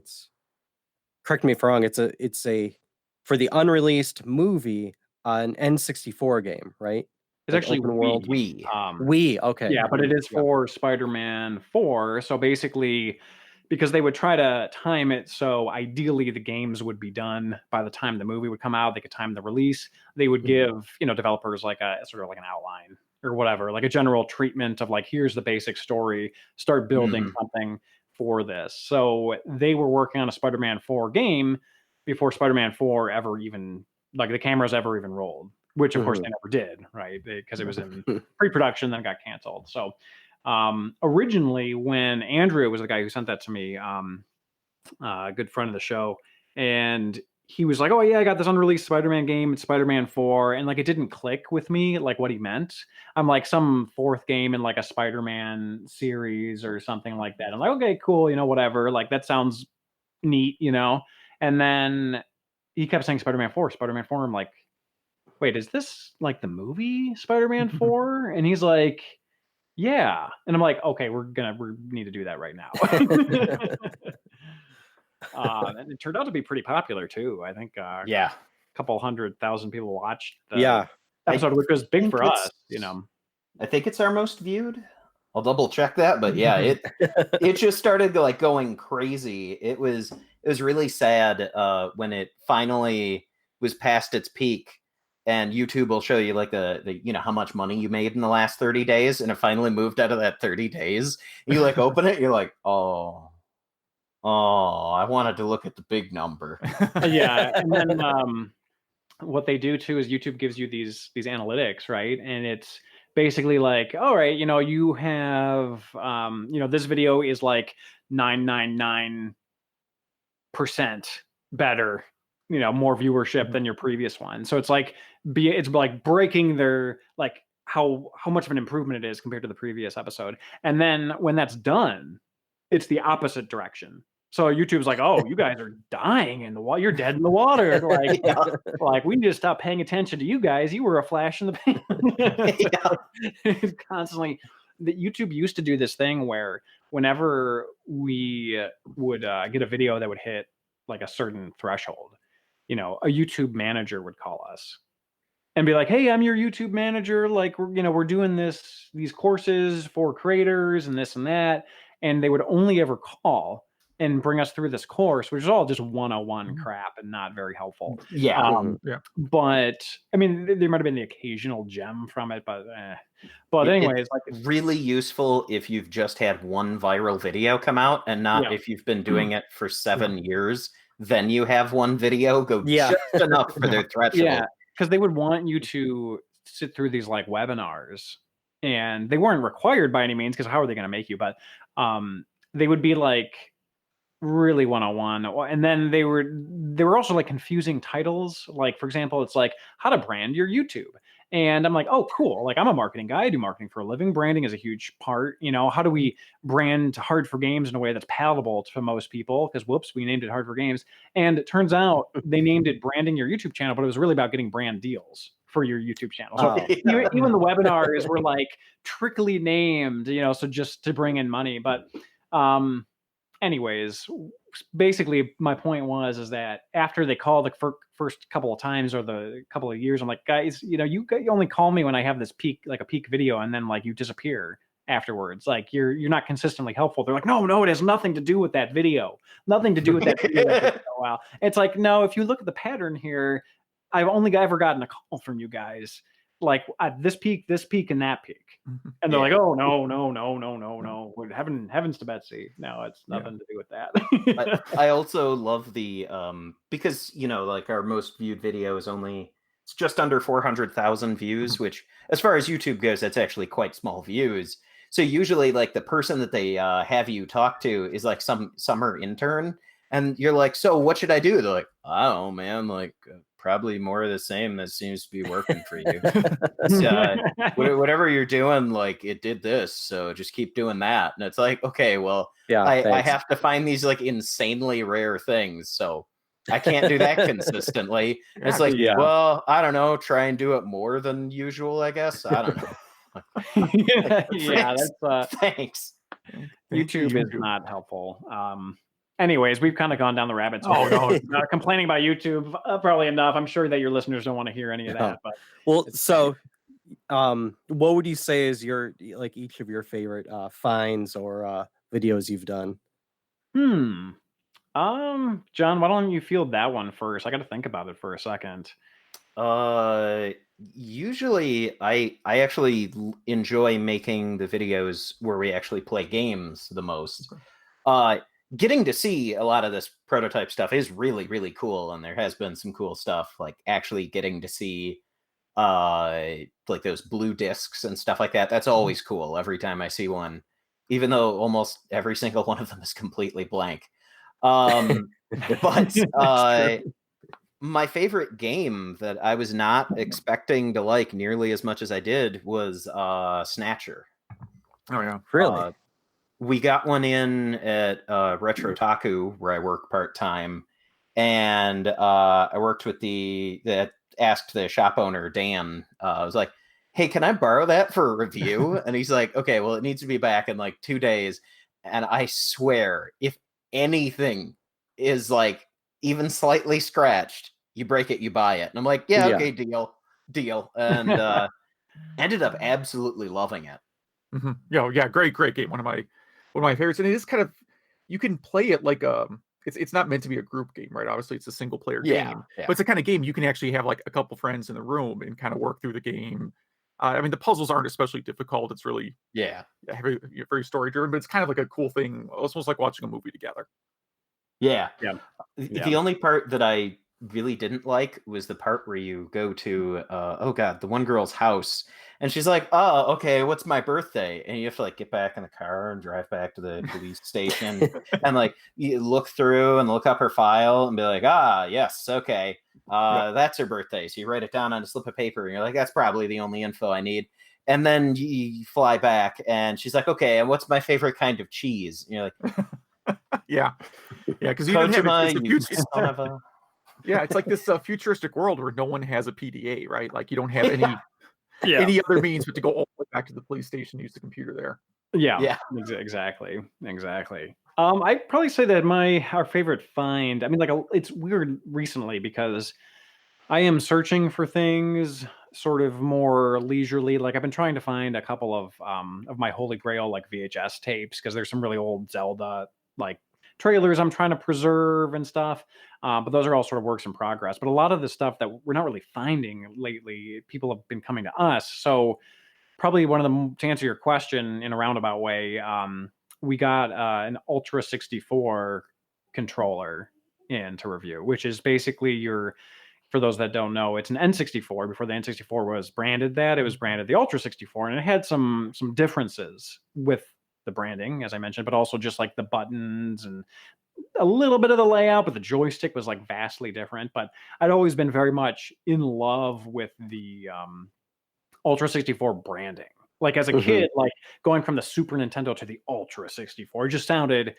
correct me if I'm wrong. It's a for the unreleased movie, an N64 game, right? It's actually open world Wii. Wii, okay. Yeah, but it is for Spider-Man 4. So basically, because they would try to time it so ideally the games would be done by the time the movie would come out, they could time the release. They would give, developers like a sort of like an outline or whatever, like a general treatment of like, here's the basic story, start building something for this. So they were working on a Spider-Man 4 game before Spider-Man 4 ever even, like the cameras ever even rolled, which of course they never did, right? Because it was in pre-production, then it got canceled. So originally when Andrew was the guy who sent that to me, a good friend of the show, and he was like, oh yeah, I got this unreleased Spider-Man game, it's Spider-Man 4, and like it didn't click with me like what he meant. I'm like, some fourth game in like a Spider-Man series or something like that. I'm like, okay, cool, whatever, like that sounds neat, and then he kept saying Spider-Man 4. I'm like, wait, is this like the movie Spider-Man 4? And he's like, yeah. And I'm like, okay, we need to do that right now. And it turned out to be pretty popular too. I think a couple 100,000 people watched the episode, which was big for us, I think it's our most viewed. I'll double check that, but yeah, it just started like going crazy. It was really sad when it finally was past its peak, and YouTube will show you like the how much money you made in the last 30 days, and it finally moved out of that 30 days. You like open it, you're like, oh, I wanted to look at the big number. Yeah, and then what they do too is YouTube gives you these analytics, right? And it's basically like, all right, you have, this video is like 999% better, more viewership than your previous one. So it's like, it's like breaking their, like how much of an improvement it is compared to the previous episode. And then when that's done, it's the opposite direction. So YouTube's like, oh, you guys are dying in the water. You're dead in the water. Like, like we need to stop paying attention to you guys. You were a flash in the pan. It's constantly. YouTube used to do this thing where whenever we would get a video that would hit like a certain threshold, a YouTube manager would call us and be like, hey, I'm your YouTube manager. Like, we're doing these courses for creators and this and that. And they would only ever call and bring us through this course, which is all just 101 crap and not very helpful. But I mean, there might have been the occasional gem from it, but anyway, it's like really useful if you've just had one viral video come out, and not if you've been doing it for 7 years. Then you have one video go just enough for their threshold. Yeah, because they would want you to sit through these like webinars, and they weren't required by any means, because how are they going to make you? But they would be like really 101, and then they were also like confusing titles. Like, for example, it's like how to brand your YouTube, and I'm like, oh cool, like I'm a marketing guy, I do marketing for a living. Branding is a huge part. How do we brand Hard4Games in a way that's palatable to most people? Because whoops, we named it Hard4Games, and it turns out they named it branding your YouTube channel, but it was really about getting brand deals for your YouTube channel. So even the webinars were like trickily named, so just to bring in money. But anyways, basically my point is that after they call the first couple of times or the couple of years, I'm like, guys, you only call me when I have this peak, like a peak video, and then like you disappear afterwards. Like you're not consistently helpful. They're like, no, it has nothing to do with that video. Nothing to do with that video. A while. It's like, no, if you look at the pattern here, I've only ever gotten a call from you guys like at this peak, and that peak. And they're like, oh, no. Heavens to Betsy. No, it's nothing to do with that. I also love the, because, like our most viewed video is it's just under 400,000 views, which as far as YouTube goes, that's actually quite small views. So usually like the person that they have you talk to is like some summer intern. And you're like, so what should I do? They're like, I don't know, man, like probably more of the same that seems to be working for you. Whatever you're doing, like it did this, so just keep doing that. And it's like, okay, well, I have to find these like insanely rare things, so I can't do that consistently. It's like, well, I don't know, try and do it more than usual, I guess. I don't know. Thanks. YouTube is not helpful. Anyways, we've kind of gone down the rabbit hole. Oh, no. Complaining about YouTube, probably enough. I'm sure that your listeners don't want to hear any of that. But so what would you say is each of your favorite finds or videos you've done? John, why don't you field that one first? I got to think about it for a second. Usually I actually enjoy making the videos where we actually play games the most. Getting to see a lot of this prototype stuff is really, really cool. And there has been some cool stuff, like actually getting to see like those blue discs and stuff like that. That's always cool every time I see one, even though almost every single one of them is completely blank. But my favorite game that I was not expecting to like nearly as much as I did was Snatcher. Oh, yeah. Really? We got one in at Retro Taku, where I work part-time, and I worked with asked the shop owner, Dan. I was like, hey, can I borrow that for a review? And he's like, okay, well, it needs to be back in like 2 days. And I swear, if anything is like even slightly scratched, you break it, you buy it. And I'm like, yeah. Okay, deal. And ended up absolutely loving it. Mm-hmm. Yeah, great game. One of my favorites, and it is kind of, you can play it like it's not meant to be a group game, right? Obviously, it's a single player game, but it's the kind of game you can actually have like a couple friends in the room and kind of work through the game. I mean, the puzzles aren't especially difficult. It's really very story driven, but it's kind of like a cool thing. It's almost like watching a movie together. Yeah. The only part that I really didn't like was the part where you go to the one girl's house, and she's like, oh, okay, what's my birthday? And you have to like get back in the car and drive back to the police station and like you look through and look up her file and be like, yes, okay, that's her birthday. So you write it down on a slip of paper and you're like, that's probably the only info I need. And then you fly back and she's like, okay, and what's my favorite kind of cheese? And you're like, yeah, because you don't have it's like this futuristic world where no one has a PDA, right? Like you don't have any other means but to go all the way back to the police station, use the computer there. Yeah, exactly. I'd probably say that our favorite find, I mean, like it's weird recently because I am searching for things sort of more leisurely. Like I've been trying to find a couple of my Holy Grail like VHS tapes because there's some really old Zelda like trailers I'm trying to preserve and stuff. But those are all sort of works in progress. But a lot of the stuff that we're not really finding lately, people have been coming to us. So probably to answer your question in a roundabout way, we got an Ultra 64 controller in to review, which is basically for those that don't know, it's an N64. Before the N64 was branded that, it was branded the Ultra 64, and it had some differences with the branding, as I mentioned, but also just like the buttons and a little bit of the layout, but the joystick was like vastly different. But I'd always been very much in love with the Ultra 64 branding. Like as a kid, like going from the Super Nintendo to the Ultra 64 just sounded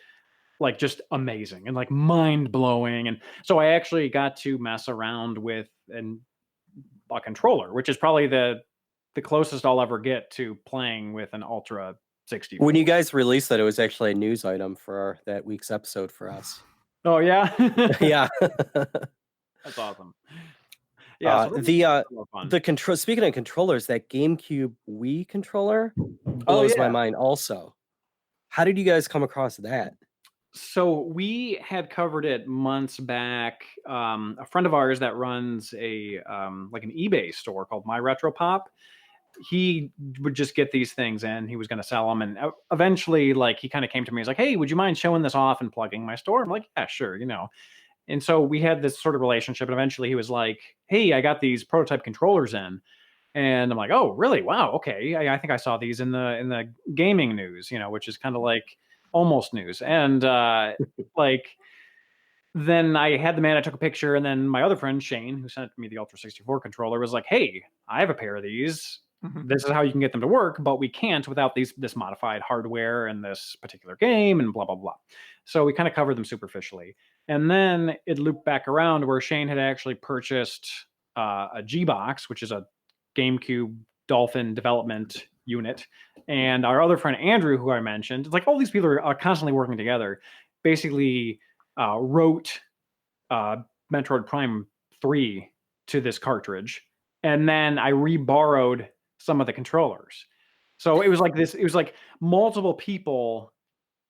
like just amazing and like mind blowing. And so I actually got to mess around with a controller, which is probably the closest I'll ever get to playing with an Ultra 64. When you guys released that, it was actually a news item for that week's episode for us. Oh yeah, Yeah. That's awesome. Yeah, so the control. Speaking of controllers, that GameCube Wii controller blows my mind. Also, how did you guys come across that? So we had covered it months back. A friend of ours that runs a like an eBay store called My Retro Pop. He would just get these things in. He was going to sell them, and eventually, like, he kind of came to me. He's like, "Hey, would you mind showing this off and plugging my store?" I'm like, "Yeah, sure." And so we had this sort of relationship. And eventually, he was like, "Hey, I got these prototype controllers in," and I'm like, "Oh, really? Wow, okay. I think I saw these in the gaming news, which is kind of like almost news." And like. Then I had the man, I took a picture, and then my other friend, Shane, who sent me the Ultra 64 controller, was like, "Hey, I have a pair of these. This is how you can get them to work, but we can't without this modified hardware and this particular game and blah, blah, blah." So we kind of covered them superficially. And then it looped back around where Shane had actually purchased a G-Box, which is a GameCube Dolphin development unit. And our other friend, Andrew, who I mentioned, it's like all these people are constantly working together, basically wrote Metroid Prime 3 to this cartridge. And then I reborrowed some of the controllers. So it was like this, it was like multiple people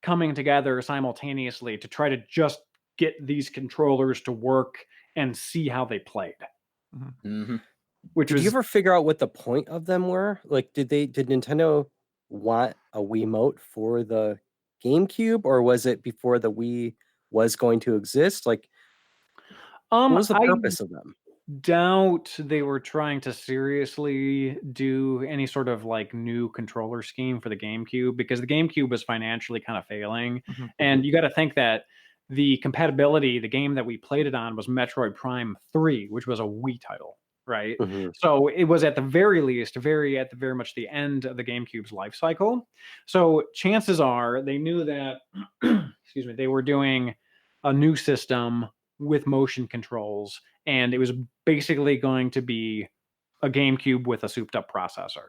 coming together simultaneously to try to just get these controllers to work and see how they played. Did you ever figure out what the point of them were? Like, did Nintendo want a Wiimote for the GameCube, or was it before the Wii was going to exist? Like, what was the purpose of them? Doubt they were trying to seriously do any sort of like new controller scheme for the GameCube, because the GameCube was financially kind of failing. And you got to think that the compatibility, the game that we played it on was Metroid Prime 3, which was a Wii title, right? So it was at the very least, very much the end of the GameCube's life cycle. So chances are they knew that, excuse me, they were doing a new system with motion controls, and it was basically going to be a GameCube with a souped up processor.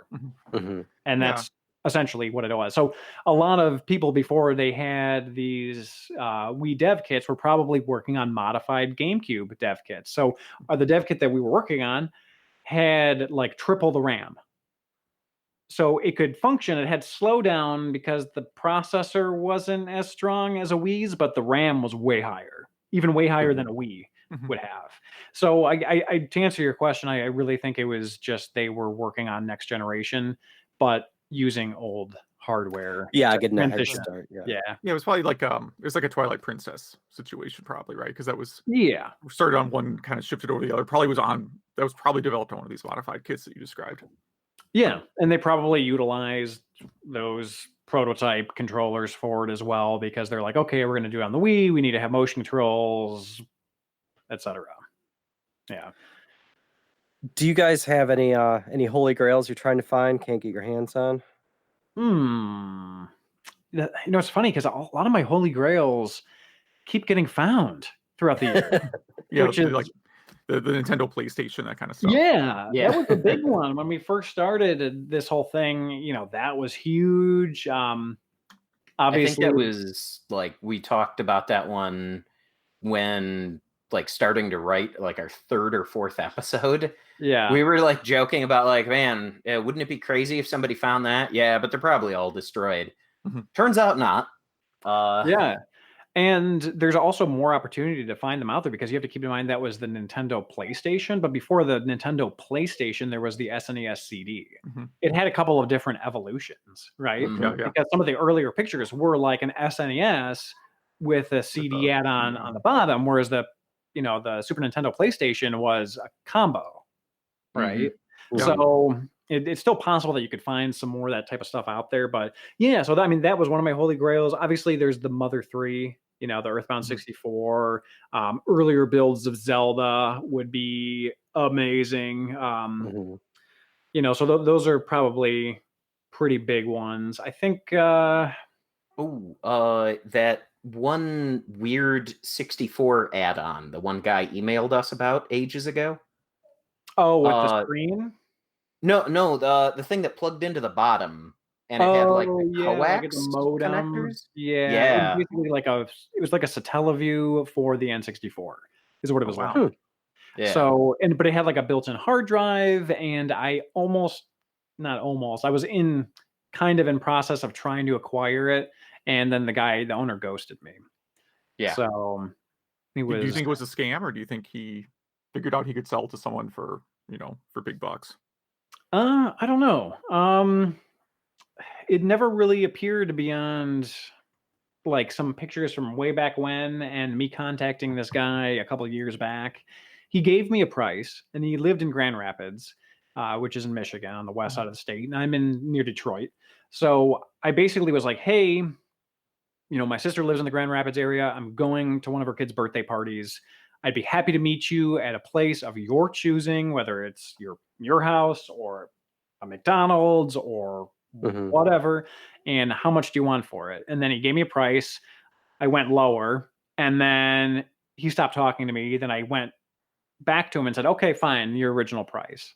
And that's essentially what it was. So a lot of people before they had these Wii dev kits were probably working on modified GameCube dev kits. So the dev kit that we were working on had like triple the RAM. So it could function. It had slowdown because the processor wasn't as strong as a Wii's, but the RAM was way higher, even way higher than a Wii would have. So I to answer your question, I really think it was just they were working on next generation, but using old hardware. Yeah, getting a head start. Yeah, it was probably like it was like a Twilight Princess situation, probably, right? Because that was started on one, kind of shifted over to the other. That was probably developed on one of these modified kits that you described. Yeah, and they probably utilized those prototype controllers for it as well, because they're like, okay, we're going to do it on the Wii. We need to have motion controls, etc. Yeah. Do you guys have any holy grails you're trying to find, can't get your hands on? It's funny because a lot of my holy grails keep getting found throughout the year. Which is like the Nintendo PlayStation, that kind of stuff. Yeah, that was the big one when we first started this whole thing. That was huge. Obviously, I think that was like, we talked about that one when like starting to write like our third or fourth episode. Yeah, we were like joking about like, man, wouldn't it be crazy if somebody found that? Yeah, but they're probably all destroyed. Turns out not. Yeah. And there's also more opportunity to find them out there, because you have to keep in mind that was the Nintendo PlayStation. But before the Nintendo PlayStation, there was the SNES CD. It had a couple of different evolutions, right? Because some of the earlier pictures were like an SNES with a CD add-on on the bottom, whereas the Super Nintendo PlayStation was a combo, right? So it's still possible that you could find some more of that type of stuff out there. But yeah, so that was one of my holy grails. Obviously, there's the Mother 3. The Earthbound 64, earlier builds of Zelda would be amazing. So those are probably pretty big ones. I think. That one weird 64 add-on, the one guy emailed us about ages ago. Oh, with the screen? No, the thing that plugged into the bottom. and it had like the like the coax modem. connectors. Yeah, it was basically like it was like a Satellaview for the N64 is what it was wow. like. Yeah. So, but it had like a built-in hard drive, and I was kind of in process of trying to acquire it, and then the owner ghosted me. Yeah. So Do you think it was a scam, or do you think he figured out he could sell to someone for big bucks? I don't know. It never really appeared beyond like some pictures from way back when and me contacting this guy a couple of years back. He gave me a price, and he lived in Grand Rapids, which is in Michigan on the west side of the state, and I'm near Detroit. So I basically was like, hey, my sister lives in the Grand Rapids area. I'm going to one of her kids' birthday parties. I'd be happy to meet you at a place of your choosing, whether it's your house or a McDonald's or whatever. And how much do you want for it? And then he gave me a price. I went lower, and then he stopped talking to me. Then I went back to him and said, okay, fine, your original price.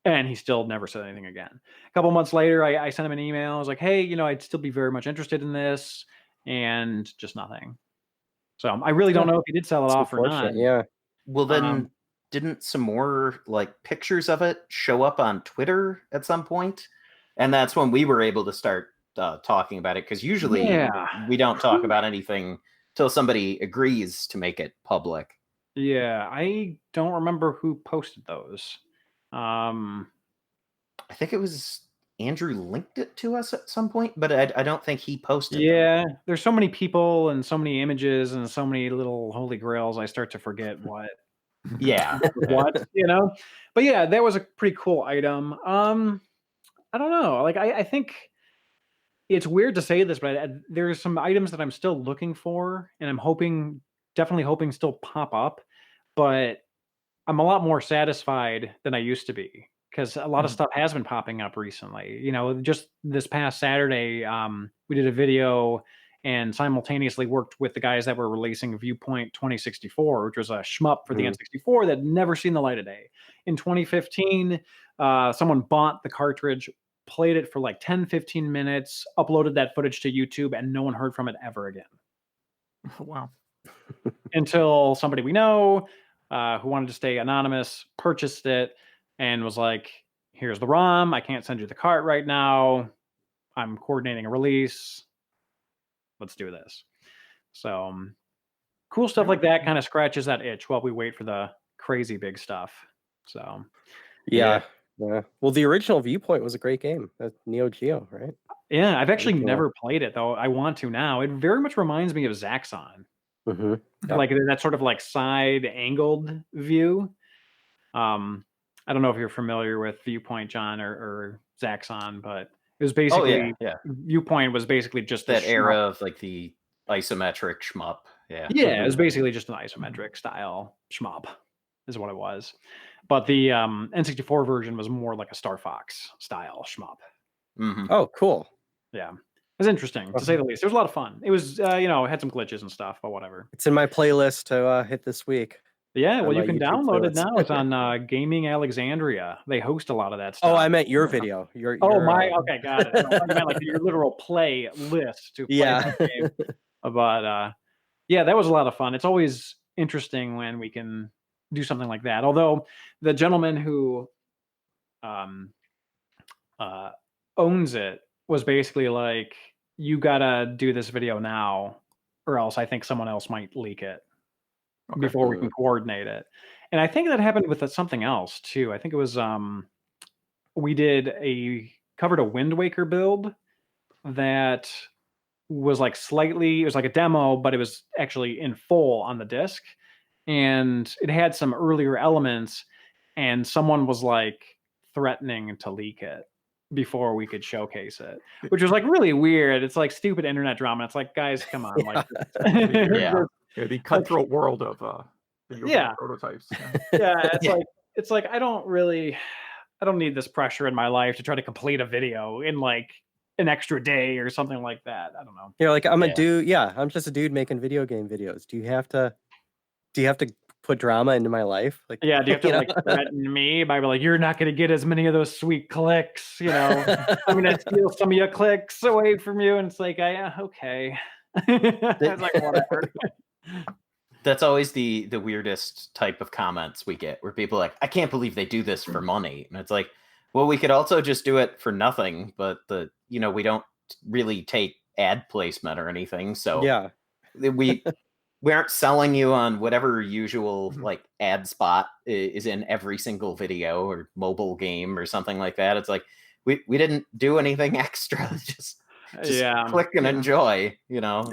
And he still never said anything again. A couple months later, I sent him an email. I was like, hey, I'd still be very much interested in this, and just nothing. So I really don't know if he did sell it off or not. Yeah. Well, then didn't some more like pictures of it show up on Twitter at some point? And that's when we were able to start talking about it, because usually we don't talk about anything till somebody agrees to make it public. Yeah, I don't remember who posted those. I think it was Andrew linked it to us at some point, but I don't think he posted them. There's so many people and so many images and so many little holy grails, I start to forget what. Yeah. What, But yeah, that was a pretty cool item. I don't know. Like, I think it's weird to say this, but there's some items that I'm still looking for, and I'm definitely hoping still pop up, but I'm a lot more satisfied than I used to be, because a lot of stuff has been popping up recently. Just this past Saturday, we did a video and simultaneously worked with the guys that were releasing Viewpoint 2064, which was a shmup for the N64 that had never seen the light of day. In 2015, someone bought the cartridge, played it for like 10-15 minutes, uploaded that footage to YouTube, and no one heard from it ever again. Wow. Until somebody we know who wanted to stay anonymous purchased it and was like, here's the ROM. I can't send you the cart right now. I'm coordinating a release. Let's do this. So cool stuff like that kind of scratches that itch while we wait for the crazy big stuff. So yeah. Well, the original Viewpoint was a great game. That's Neo Geo, right? Yeah, I've actually never played it, though. I want to now. It very much reminds me of Zaxxon. Like that sort of like side angled view. I don't know if you're familiar with Viewpoint, John, or Zaxxon, but it was basically Viewpoint was basically just that era of like the isometric shmup. Yeah, it was basically just an isometric style shmup is what it was. But the N64 version was more like a Star Fox style shmup. Oh, cool. Yeah. It was interesting, to say the least. It was a lot of fun. It was, it had some glitches and stuff, but whatever. It's in my playlist to hit this week. Yeah, well, you can download it now. It's on Gaming Alexandria. They host a lot of that stuff. Oh, I meant your video. Your okay, got it. I meant like your literal play list to play the game. But yeah, that was a lot of fun. It's always interesting when we can do something like that. Although the gentleman who owns it was basically like, you gotta do this video now, or else I think someone else might leak it before we can coordinate it. And I think that happened with something else too. I think it was we covered a Wind Waker build that was like it was like a demo, but it was actually in full on the disc, and it had some earlier elements, and someone was like threatening to leak it before we could showcase it, which was like really weird. It's like stupid internet drama. It's like, guys, come on. Like, the cutthroat world of prototypes. It's like I don't need this pressure in my life to try to complete a video in like an extra day or something like that. I don't know. Like I'm a dude. Yeah, I'm just a dude making video game videos. Do you have to put drama into my life. Like, yeah, do you have to like threaten me by like, you're not going to get as many of those sweet clicks, you know? I'm going to steal some of your clicks away from you, and it's like, okay. It's like, whatever. That's always the weirdest type of comments we get, where people are like, I can't believe they do this for money. And it's like, well, we could also just do it for nothing, but we don't really take ad placement or anything. So yeah, we aren't selling you on whatever usual like ad spot is in every single video or mobile game or something like that. It's like, we didn't do anything extra. Just click and enjoy, yeah.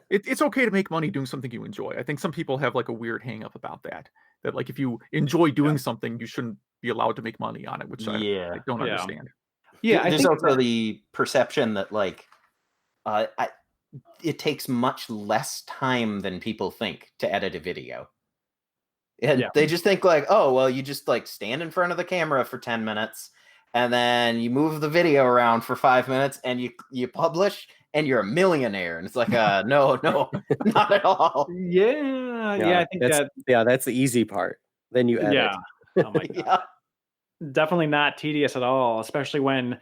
It's okay to make money doing something you enjoy. I think some people have like a weird hang up about that like if you enjoy doing something, you shouldn't be allowed to make money on it, which I don't understand. Yeah, there's also the perception that like it takes much less time than people think to edit a video. And they just think like, oh, well, you just like stand in front of the camera for 10 minutes and then you move the video around for 5 minutes and you publish and you're a millionaire. And it's like, no, not at all. Yeah. I think that's the easy part. Then you edit. Yeah. Oh my God. Definitely not tedious at all, especially when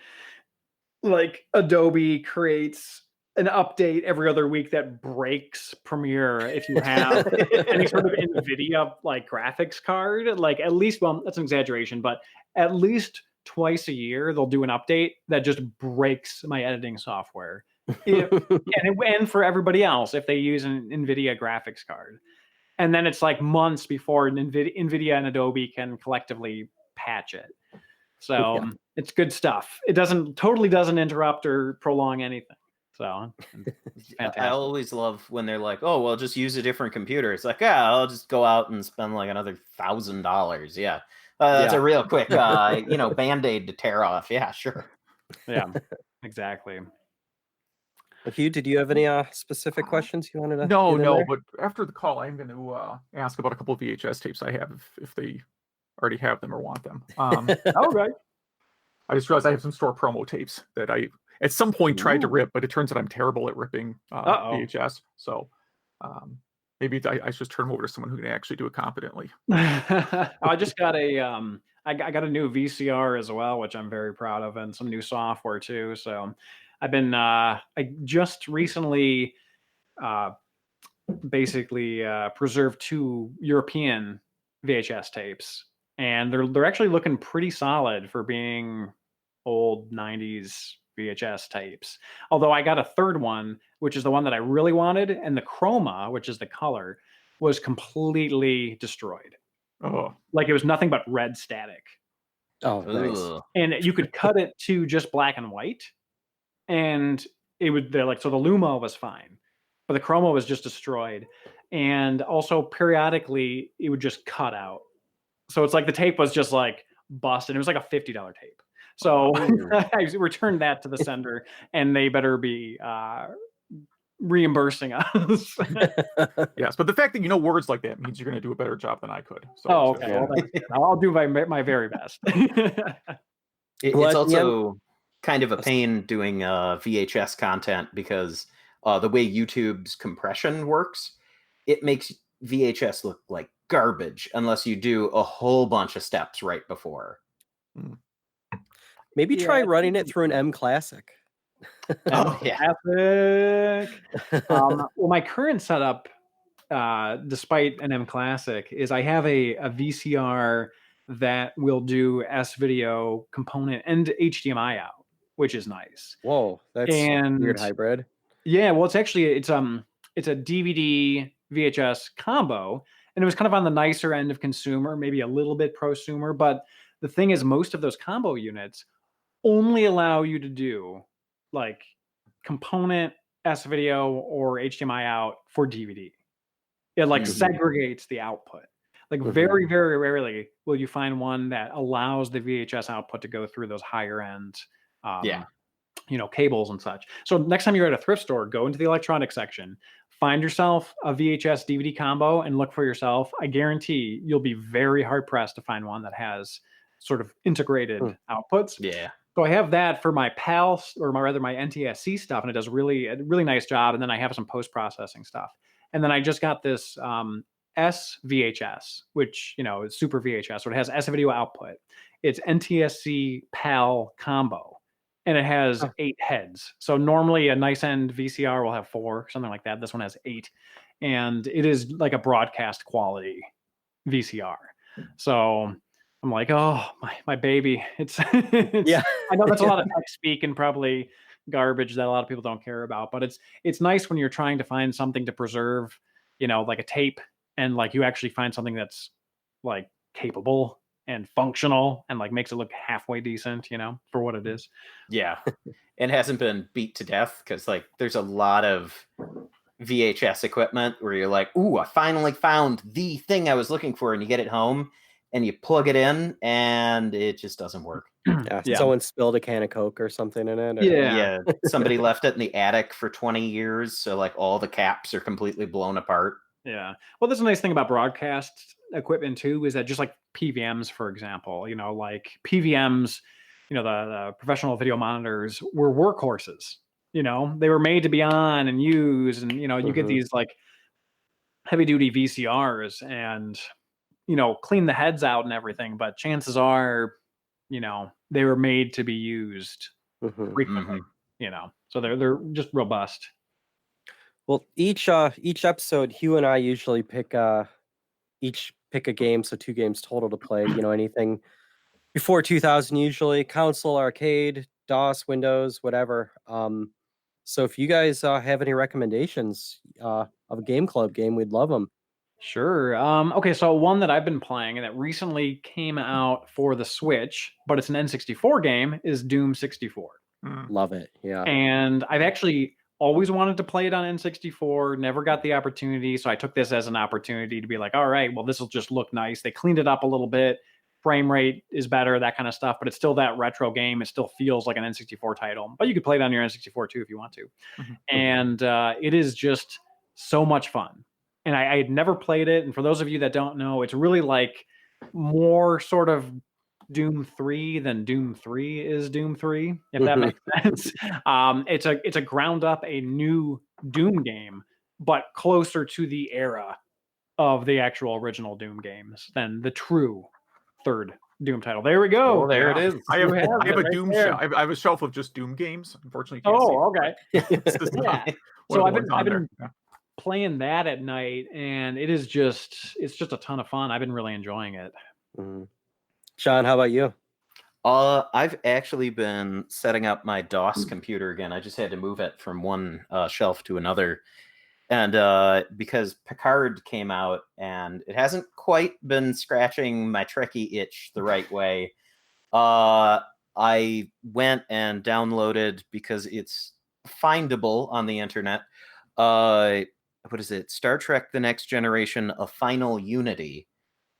like Adobe creates an update every other week that breaks Premiere if you have any sort of NVIDIA like graphics card. Like at least, well, that's an exaggeration, but at least twice a year they'll do an update that just breaks my editing software. And for everybody else, if they use an NVIDIA graphics card. And then it's like months before NVIDIA and Adobe can collectively patch it. So it's good stuff. It totally doesn't interrupt or prolong anything. So I always love when they're like, oh, well, just use a different computer. It's like, I'll just go out and spend like another $1,000. Yeah. That's a real quick, Band-Aid to tear off. Yeah, sure. Yeah, exactly. Hugh, did you have any specific questions you wanted to? No, but after the call, I'm going to ask about a couple of VHS tapes I have if they already have them or want them. Okay. I just realized I have some store promo tapes that I at some point tried to rip, but it turns out I'm terrible at ripping VHS. So maybe I should just turn them over to someone who can actually do it competently. I just got I got a new VCR as well, which I'm very proud of, and some new software too. So I've been I just recently basically preserved 2 European VHS tapes, and they're actually looking pretty solid for being old 90s VHS tapes. Although I got a third one, which is the one that I really wanted, and the chroma, which is the color, was completely destroyed. Oh, like it was nothing but red static. Oh, nice. And you could cut it to just black and white, and it would so the Luma was fine, but the chroma was just destroyed. And also periodically it would just cut out. So it's like the tape was just like busted. It was like a $50 tape. So I returned that to the sender, and they better be reimbursing us. Yes, but the fact that you know words like that means you're going to do a better job than I could. So okay. Well, that's good. I'll do my very best. It's also kind of a pain doing VHS content because the way YouTube's compression works, it makes VHS look like garbage unless you do a whole bunch of steps right before. Maybe try running it through an M Classic. Classic. Well, my current setup, despite an M Classic, is I have a VCR that will do S-video component and HDMI out, which is nice. Whoa, that's a weird hybrid. Yeah, well, it's a DVD VHS combo, and it was kind of on the nicer end of consumer, maybe a little bit prosumer. But the thing is, most of those combo units only allow you to do like component S-video or HDMI out for DVD. It like segregates the output. Like very, very rarely will you find one that allows the VHS output to go through those higher end cables and such. So next time you're at a thrift store, go into the electronics section, find yourself a VHS DVD combo and look for yourself. I guarantee you'll be very hard pressed to find one that has sort of integrated outputs. Yeah. So I have that for my PAL, or my NTSC stuff, and it does a really nice job. And then I have some post-processing stuff. And then I just got this SVHS, which, you know, is Super VHS, so it has S video output. It's NTSC PAL combo, and it has 8 heads. So normally a nice end VCR will have 4, something like that. This one has 8, and it is like a broadcast quality VCR. So I'm like, oh, my baby. It's Yeah. I know that's a lot of tech speak and probably garbage that a lot of people don't care about, but it's nice when you're trying to find something to preserve, you know, like a tape, and like you actually find something that's like capable and functional and like makes it look halfway decent, you know, for what it is. Yeah. And hasn't been beat to death, because like there's a lot of VHS equipment where you're like, ooh, I finally found the thing I was looking for, and you get it home and you plug it in and it just doesn't work. Yeah. Someone spilled a can of Coke or something in it. Or... Yeah. Somebody left it in the attic for 20 years, so like all the caps are completely blown apart. Yeah. Well, that's a nice thing about broadcast equipment too, is that just like PVMs, for example, you know, like PVMs, you know, the professional video monitors were workhorses. You know, they were made to be on and used, and you know, you get these like heavy duty VCRs and, you know, clean the heads out and everything, but chances are, you know, they were made to be used frequently, you know, so they're just robust. Well, each episode, Hugh and I usually pick a game, so 2 games total to play. You know, anything before 2000, usually console, arcade, DOS, Windows, whatever. So if you guys have any recommendations of a game club game, we'd love them. Sure. Okay, so one that I've been playing and that recently came out for the Switch, but it's an N64 game, is Doom 64. Love it. Yeah. And I've actually always wanted to play it on N64, never got the opportunity, so I took this as an opportunity to be like, all right, well, this will just look nice. They cleaned it up a little bit. Frame rate is better, that kind of stuff, but it's still that retro game. It still feels like an N64 title, but you could play it on your N64 too if you want to. And it is just so much fun. And I had never played it. And for those of you that don't know, it's really like more sort of Doom 3 than Doom 3 is Doom 3, if that makes sense. It's a ground up, a new Doom game, but closer to the era of the actual original Doom games than the true third Doom title. There we go. Oh, there it is. I have a right Doom there. shelf. I have a shelf of just Doom games. Unfortunately, you can't see Okay. it. Yeah. So I've been playing that at night, and it's just a ton of fun. I've been really enjoying it. Sean, how about you? I've actually been setting up my DOS computer again. I just had to move it from one shelf to another. And because Picard came out, and it hasn't quite been scratching my Trekkie itch the right way, I went and downloaded, because it's findable on the internet, what is it? Star Trek The Next Generation, A Final Unity,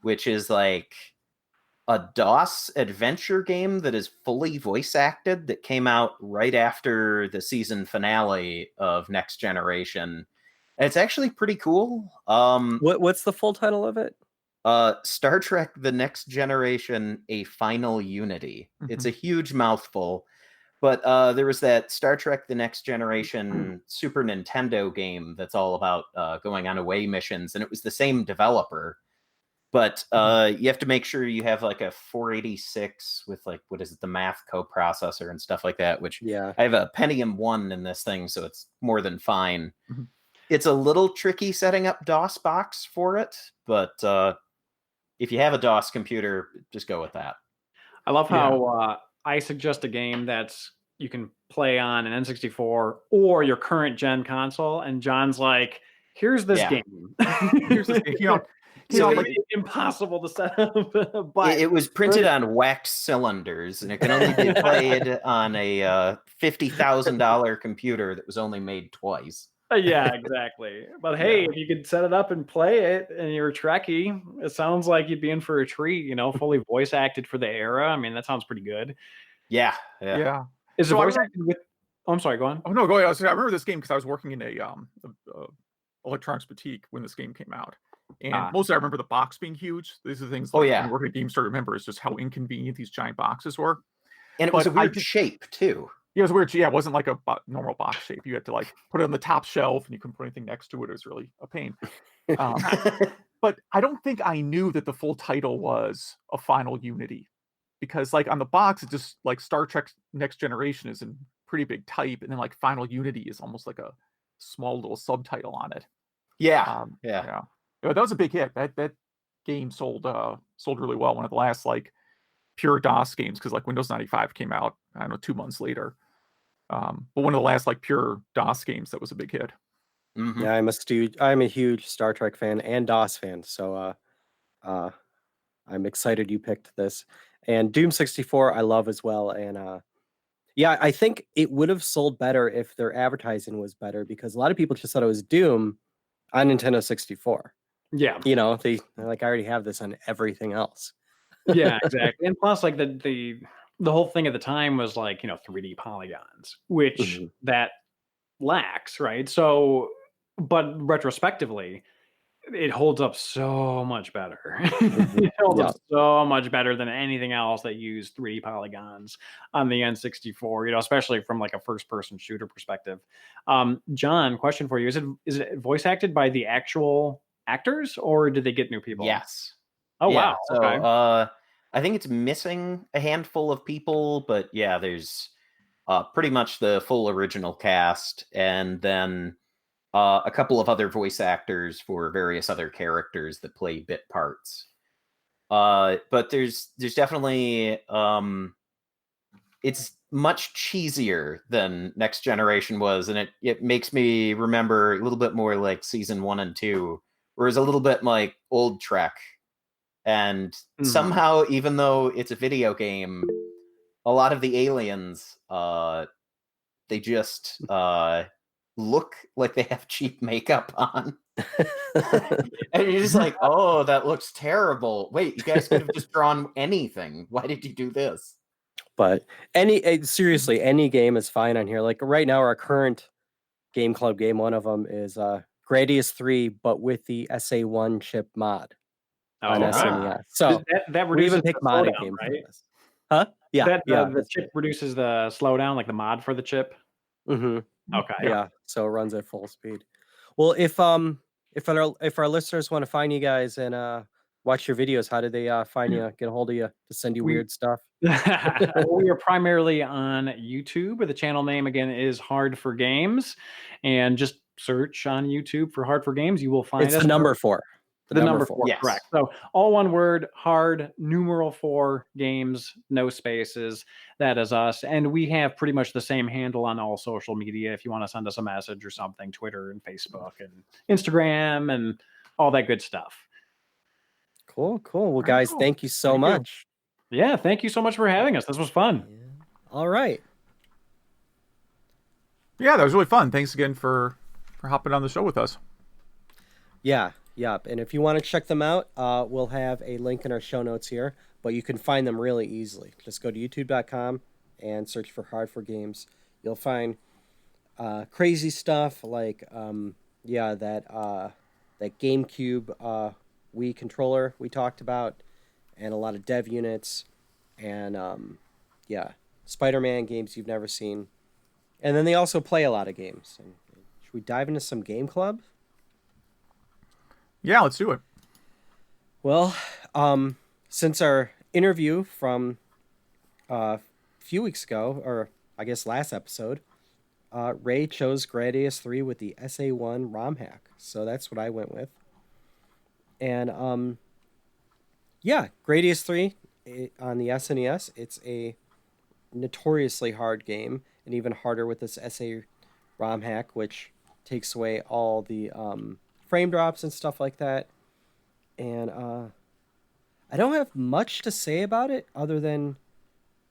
which is like a DOS adventure game that is fully voice acted, that came out right after the season finale of Next Generation. And it's actually pretty cool. What's the full title of it? Star Trek The Next Generation, A Final Unity. It's a huge mouthful. But there was that Star Trek The Next Generation Super Nintendo game that's all about going on away missions, and it was the same developer. But you have to make sure you have like a 486 with like, what is it, the math coprocessor and stuff like that, which I have a Pentium 1 in this thing, so it's more than fine. It's a little tricky setting up DOS box for it, but if you have a DOS computer, just go with that. I love how I suggest a game that's you can play on an N64 or your current gen console, and John's like, here's this game. Here's this game. So like, impossible to set up. But it was printed on wax cylinders, and it can only be played on a $50,000 computer that was only made twice. Yeah, exactly. But hey, if you could set it up and play it, and you're a Trekkie, it sounds like you'd be in for a treat. You know, fully voice acted for the era. I mean, that sounds pretty good. Yeah. Is it voice acted with? Oh, I'm sorry. Go on. Oh no, go ahead. I remember this game because I was working in a electronics boutique when this game came out. And mostly I remember the box being huge. These are things when I work at a game store, remember is just how inconvenient these giant boxes were. And it was a weird shape too. Yeah, it was weird. Yeah, it wasn't like a normal box shape. You had to like put it on the top shelf, and you couldn't put anything next to it. It was really a pain. But I don't think I knew that the full title was A Final Unity, because like on the box, it just like Star Trek Next Generation is in pretty big type, and then like Final Unity is almost like a small little subtitle on it. Yeah. Yeah. That was a big hit. That game sold really well. One of the last like pure DOS games, because like Windows 95 came out, I don't know, 2 months later. But one of the last like pure DOS games that was a big hit. Mm-hmm. Yeah, I'm a huge Star Trek fan and DOS fan, so I'm excited you picked this. And Doom 64 I love as well, and yeah, I think it would have sold better if their advertising was better, because a lot of people just thought it was Doom on Nintendo 64. Yeah. You know, they're like, I already have this on everything else. Yeah, exactly. And plus, like the whole thing at the time was like, 3D polygons, which that lacks, right? So, but retrospectively, it holds up so much better. It holds up so much better than anything else that used 3D polygons on the N64, especially from like a first-person shooter perspective. John, question for you. Is it voice acted by the actual actors, or did they get new people? Yes. Oh, yeah, wow. So Okay. I think it's missing a handful of people, but yeah, there's pretty much the full original cast, and then a couple of other voice actors for various other characters that play bit parts. But there's definitely it's much cheesier than Next Generation was, and it makes me remember a little bit more like season 1 and 2, whereas a little bit like old Trek. And somehow, even though it's a video game, a lot of the aliens, they just look like they have cheap makeup on. And you're just like, oh, that looks terrible. Wait, you guys could have just drawn anything. Why did you do this? But seriously, any game is fine on here. Like right now, our current Game Club game, one of them is Gradius III, but with the SA1 chip mod on SNES. So that we even reduces pick the modded slowdown, games, right? Huh? Yeah, The chip reduces the slowdown, like the mod for the chip. Okay. Yeah, so it runs at full speed. Well, if our listeners want to find you guys and watch your videos, how do they find you, get a hold of you, to send you weird stuff? We are primarily on YouTube. The channel name again is Hard4Games, and just search on YouTube for Hard4Games. You will find it's us. The number 4. The number 4, yes. Correct. So all one word, hard, numeral 4, games, no spaces. That is us. And we have pretty much the same handle on all social media. If you want to send us a message or something, Twitter and Facebook and Instagram and all that good stuff. Cool. Well, guys, thank you so much. Yeah, thank you so much for having us. This was fun. Yeah. All right. Yeah, that was really fun. Thanks again for hopping on the show with us. Yeah. Yep. And if you want to check them out, we'll have a link in our show notes here, but you can find them really easily. Just go to youtube.com and search for Hard4Games. You'll find crazy stuff like that GameCube Wii controller we talked about, and a lot of dev units, and Spider-Man games you've never seen. And then they also play a lot of games. And should we dive into some Game Club? Yeah, let's do it. Well, since our interview from a few weeks ago, or I guess last episode, Ray chose Gradius III with the SA1 ROM hack. So that's what I went with. And Gradius III on the SNES, it's a notoriously hard game, and even harder with this SA ROM hack, which takes away all the frame drops and stuff like that. And I don't have much to say about it other than,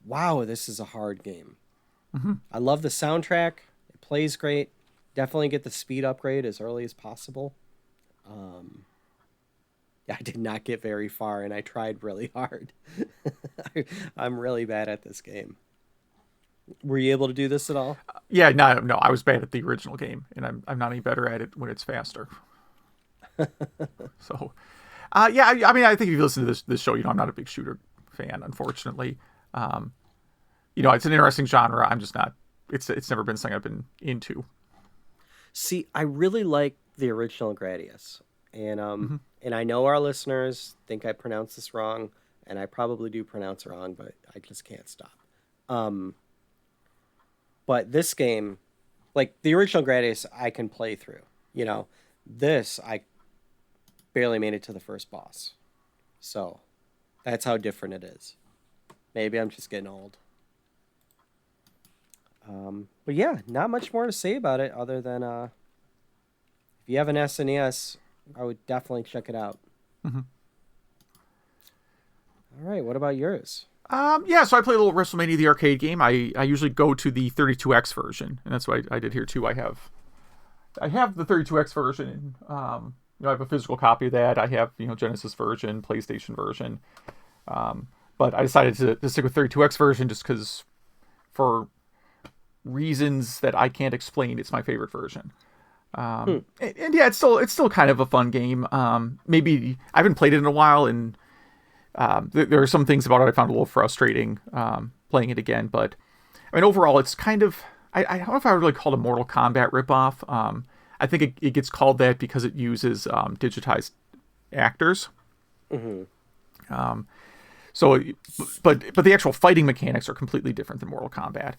wow, this is a hard game. I love the soundtrack. It plays great. Definitely get the speed upgrade as early as possible. I did not get very far, and I tried really hard. I'm really bad at this game. Were you able to do this at all? Yeah, no, I was bad at the original game, and I'm not any better at it when it's faster. So, I mean, I think if you listen to this show, I'm not a big shooter fan, unfortunately. It's an interesting genre. I'm just not. It's never been something I've been into. See, I really like the original Gradius, and and I know our listeners think I pronounce this wrong, and I probably do pronounce it wrong, but I just can't stop. But this game, like the original Gradius, I can play through. This I barely made it to the first boss. So that's how different it is. Maybe I'm just getting old. But yeah, not much more to say about it other than if you have an SNES, I would definitely check it out. Mm-hmm. All right, what about yours? Yeah, so I play a little Wrestlemania, the arcade game. I usually go to the 32X version, and that's what I did here too. I have the 32X version. I have a physical copy of that. I have Genesis version, PlayStation version. But I decided to stick with 32X version just because, for reasons that I can't explain, it's my favorite version. And yeah, it's still kind of a fun game. Maybe I haven't played it in a while, and there are some things about it I found a little frustrating playing it again. But I mean, overall, it's kind of I don't know if I would really call it a Mortal Kombat ripoff. I think it gets called that because it uses digitized actors. Mm-hmm. But the actual fighting mechanics are completely different than Mortal Kombat.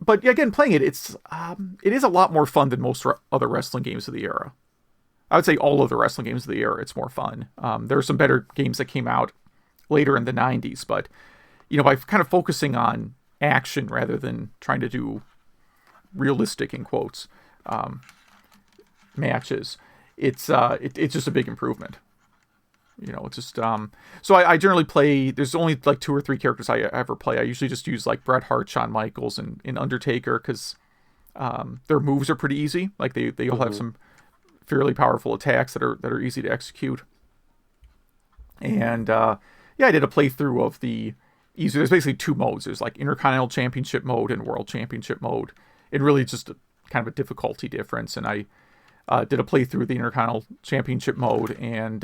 But again, playing it, it is a lot more fun than most other wrestling games of the era. I would say all of the wrestling games of the era, it's more fun. There are some better games that came out later in the 90s, but by kind of focusing on action rather than trying to do realistic, in quotes, matches, it's just a big improvement. It's just so I generally play. There's only like 2 or 3 characters I ever play. I usually just use like Bret Hart, Shawn Michaels, and Undertaker because their moves are pretty easy. Like they all have some fairly powerful attacks that are easy to execute. And I did a playthrough of the easier. There's basically 2 modes. There's like Intercontinental Championship mode and World Championship mode. It really just kind of a difficulty difference. And I did a playthrough of the Intercontinental Championship mode, and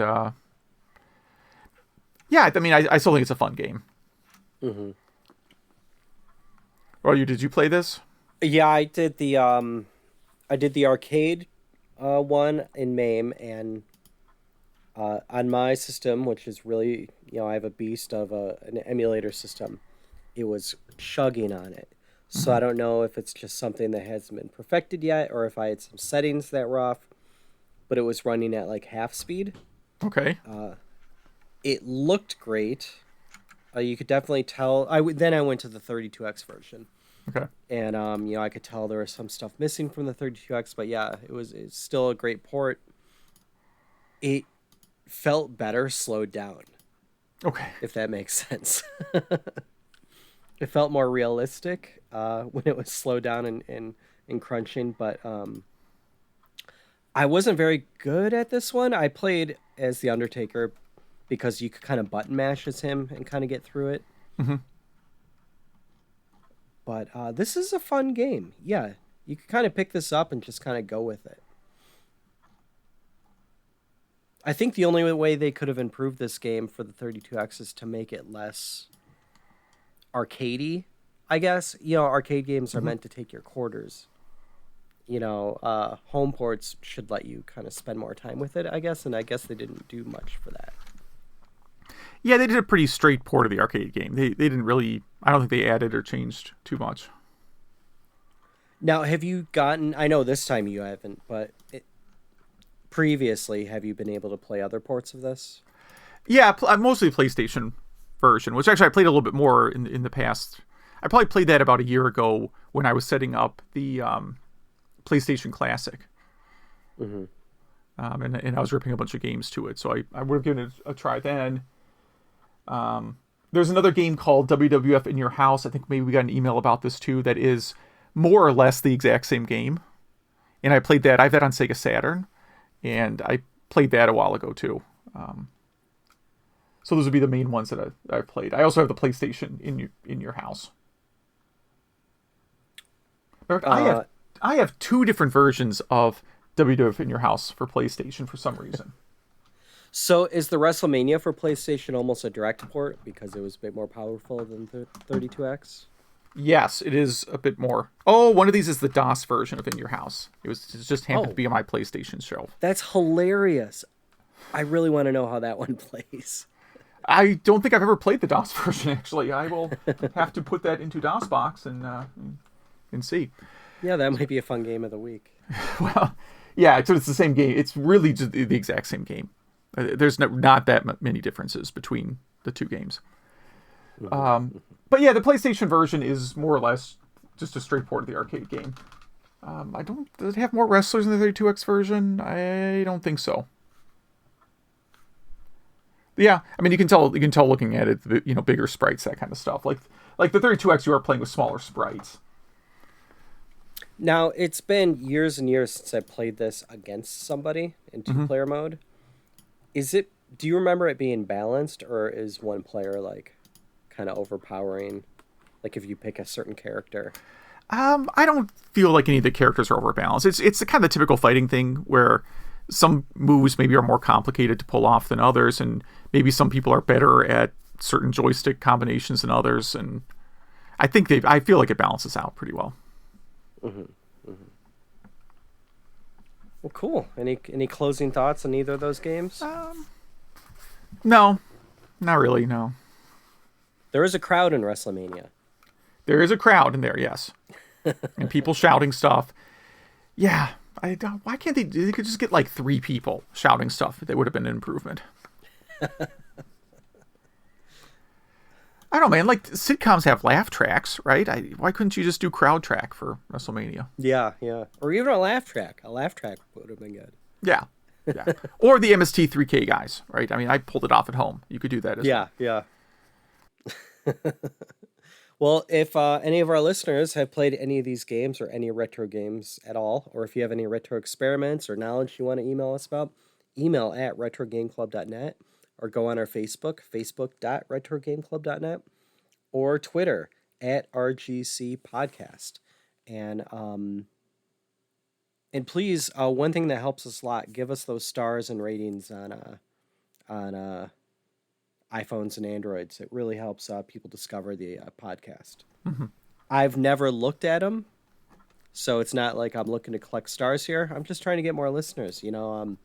yeah, I mean, I still think it's a fun game. Mm-hmm. Well, did you play this? Yeah, I did the arcade one in MAME, and on my system, which is really, I have a beast of an emulator system, it was chugging on it. So I don't know if it's just something that hasn't been perfected yet, or if I had some settings that were off, but it was running at like half speed. Okay. It looked great. You could definitely tell. Then I went to the 32X version. Okay. And I could tell there was some stuff missing from the 32X, but yeah, it's still a great port. It felt better slowed down. Okay. If that makes sense. It felt more realistic when it was slowed down and crunching, but I wasn't very good at this one. I played as the Undertaker because you could kind of button mash as him and kind of get through it. Mm-hmm. But this is a fun game. Yeah, you could kind of pick this up and just kind of go with it. I think the only way they could have improved this game for the 32X is to make it less arcadey, I guess. Arcade games are meant to take your quarters. Home ports should let you kind of spend more time with it, I guess, and I guess they didn't do much for that. Yeah, they did a pretty straight port of the arcade game. They didn't really... I don't think they added or changed too much. Now, have you gotten... I know this time you haven't, but previously, have you been able to play other ports of this? Yeah, mostly PlayStation version, which actually I played a little bit more in the past. I probably played that about a year ago when I was setting up the PlayStation Classic. Mm-hmm. And I was ripping a bunch of games to it, so I would have given it a try then. There's another game called WWF in Your House. I think maybe we got an email about this too. That is more or less the exact same game. And I played that. I have that on Sega Saturn. And I played that a while ago too. So those would be the main ones that I've played. I also have the PlayStation in your house. I have 2 different versions of WWF in Your House for PlayStation for some reason. So is the Wrestlemania for PlayStation almost a direct port because it was a bit more powerful than the 32X? Yes, it is a bit more. Oh, one of these is the DOS version of In Your House. It just happened to be on my PlayStation shelf. That's hilarious. I really want to know how that one plays. I don't think I've ever played the DOS version, actually. I will have to put that into DOSBox and see. Yeah, that might be a fun game of the week. Well, yeah, so it's the same game. It's really just the exact same game. There's not that many differences between the two games. But yeah, the PlayStation version is more or less just a straight port of the arcade game. Does it have more wrestlers in the 32X version? I don't think so. Yeah, I mean, you can tell looking at it, bigger sprites, that kind of stuff. Like the 32X, you are playing with smaller sprites. Now, it's been years and years since I played this against somebody in two-player mode. Do you remember it being balanced, or is one player, like, kind of overpowering, like if you pick a certain character? I don't feel like any of the characters are overbalanced. It's the kind of typical fighting thing where some moves maybe are more complicated to pull off than others, and maybe some people are better at certain joystick combinations than others, and I feel like it balances out pretty well. Well, cool. Any closing thoughts on either of those games? No, not really, no. There is a crowd in Wrestlemania. There is a crowd in there, yes. And people shouting stuff. Yeah, why can't they could just get like 3 people shouting stuff. That would have been an improvement. I don't know, man. Like, sitcoms have laugh tracks, right? Why couldn't you just do crowd track for WrestleMania? Yeah. Or even a laugh track. A laugh track would have been good. Yeah. Or the MST3K guys, right? I mean, I pulled it off at home. You could do that as well. Yeah. Well, if any of our listeners have played any of these games or any retro games at all, or if you have any retro experiments or knowledge you want to email us about, email at retrogameclub.net, or go on our Facebook, facebook.retrogameclub.net, or Twitter at RGC Podcast. And please, one thing that helps us a lot, give us those stars and ratings on iPhones and Androids. It really helps people discover the podcast. I've never looked at them, so it's not like I'm looking to collect stars here. I'm just trying to get more listeners, get more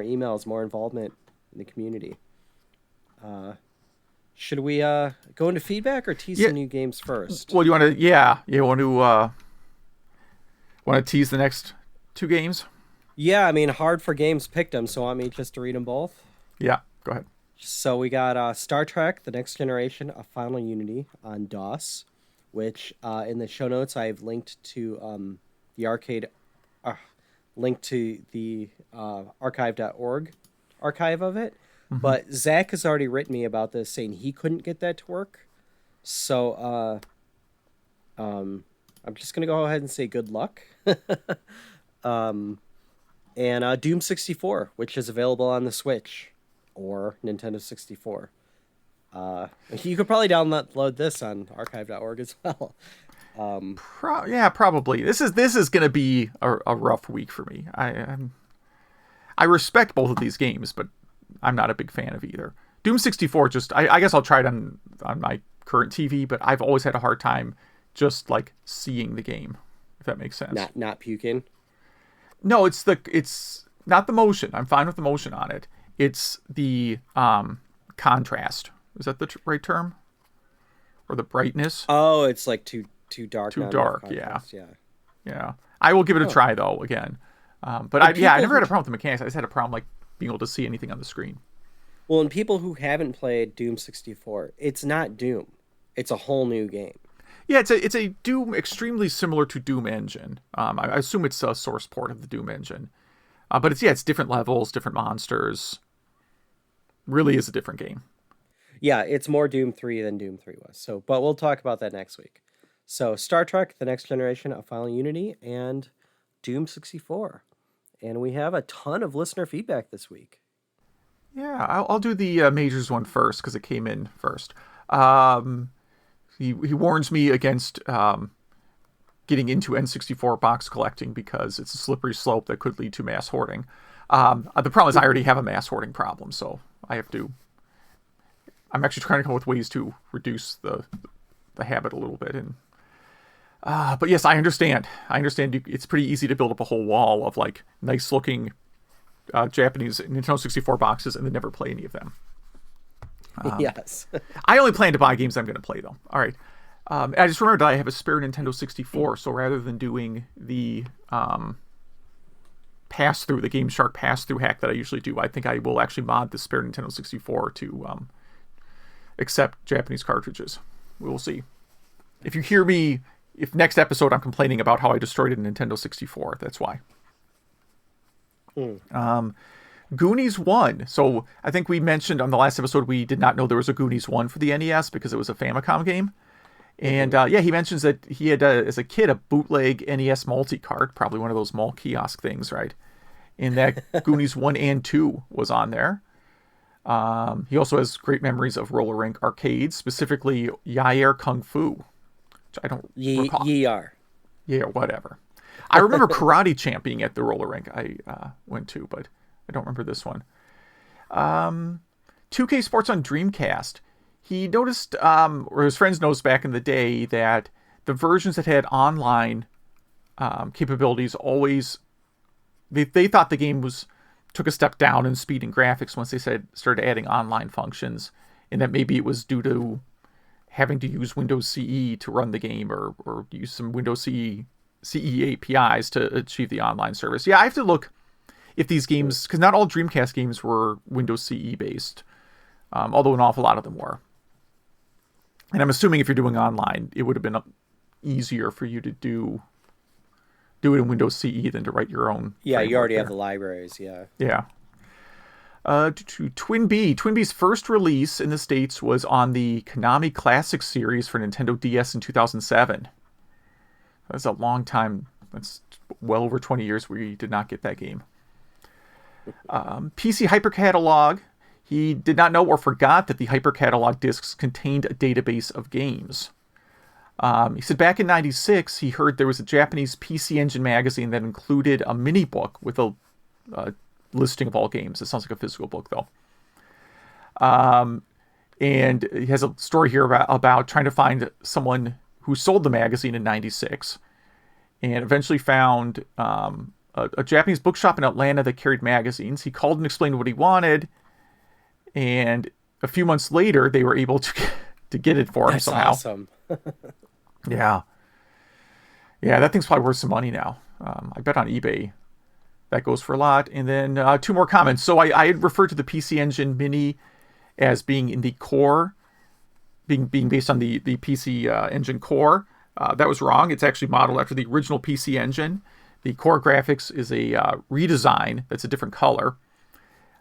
emails, more involvement in the community. Should we go into feedback or tease some new games first? Well, you want to tease the next 2 games? Yeah, I mean, Hard4Games picked them, so want me just to read them both? Yeah, go ahead. So we got Star Trek: The Next Generation, A Final Unity on DOS, which in the show notes I've linked to the arcade, linked to the archive.org archive of it. But Zach has already written me about this, saying he couldn't get that to work. So I'm just gonna go ahead and say good luck. And Doom 64, which is available on the Switch or Nintendo 64. You could probably download this on archive.org as well. Probably. This is going to be a rough week for me. I respect both of these games, but I'm not a big fan of either. Doom 64, I guess I'll try it on my current TV, but I've always had a hard time just like seeing the game, if that makes sense. Not puking. No, it's not the motion. I'm fine with the motion on it. It's the contrast. Is that the right term? Or the brightness? Oh, it's like too dark. Too dark, yeah. I will give it a try though again. But I never had a problem with the mechanics. I just had a problem like being able to see anything on the screen. Well, and people who haven't played Doom 64, it's not Doom. It's a whole new game. Yeah, it's a Doom extremely similar to Doom engine. I assume it's a source port of the Doom engine. But it's different levels, different monsters. Really is a different game. Yeah, it's more Doom 3 than Doom 3 was. But we'll talk about that next week. So Star Trek: The Next Generation, A Final Unity, and Doom 64. And we have a ton of listener feedback this week. Yeah, I'll do the Majors one first because it came in first. He warns me against getting into N64 box collecting because it's a slippery slope that could lead to mass hoarding. The problem is I already have a mass hoarding problem, so I'm actually trying to come up with ways to reduce the habit a little bit. And but yes, I understand. It's pretty easy to build up a whole wall of like nice looking Japanese Nintendo 64 boxes and then never play any of them. Yes. I only plan to buy games I'm going to play, though. All right. I just remembered that I have a spare Nintendo 64, so rather than doing the pass-through, the Game Shark pass-through hack that I usually do, I think I will actually mod the spare Nintendo 64 to accept Japanese cartridges. We will see. If you hear me, if next episode I'm complaining about how I destroyed a Nintendo 64, that's why. Goonies 1. So I think we mentioned on the last episode we did not know there was a Goonies 1 for the NES because it was a Famicom game. And he mentions that he had, as a kid, a bootleg NES multi-cart, probably one of those mall kiosk things, right? And that Goonies 1 and 2 was on there. He also has great memories of roller rink arcades, specifically Yair Kung Fu, which I don't recall. Yar. Yeah, whatever. I remember Karate Champ being at the roller rink I went to, but I don't remember this one. 2K Sports on Dreamcast. He noticed, or his friends noticed back in the day, that the versions that had online capabilities always, they thought the game took a step down in speed and graphics once they started adding online functions, and that maybe it was due to having to use Windows CE to run the game or use some Windows CE APIs to achieve the online service. Yeah, I have to look if these games, because not all Dreamcast games were Windows CE based, although an awful lot of them were. And I'm assuming if you're doing online, it would have been easier for you to do it in Windows CE than to write your own. Yeah, you already have the libraries, yeah. Yeah. Twin Bee's first release in the States was on the Konami Classic series for Nintendo DS in 2007. That's a long time. That's well over 20 years we did not get that game. PC Hypercatalog. He did not know or forgot that the Hypercatalog discs contained a database of games. He said back in 96, he heard there was a Japanese PC Engine magazine that included a mini book with a listing of all games. It sounds like a physical book, though. And he has a story here about trying to find someone who sold the magazine in 96 and eventually found a Japanese bookshop in Atlanta that carried magazines. He called and explained what he wanted, and a few months later, they were able to get it for him somehow. Awesome. Yeah, that thing's probably worth some money now. I bet on eBay that goes for a lot. And then 2 more comments. So I had referred to the PC Engine Mini as being in the core, being based on the PC Engine core. That was wrong. It's actually modeled after the original PC Engine. The core graphics is a redesign that's a different color.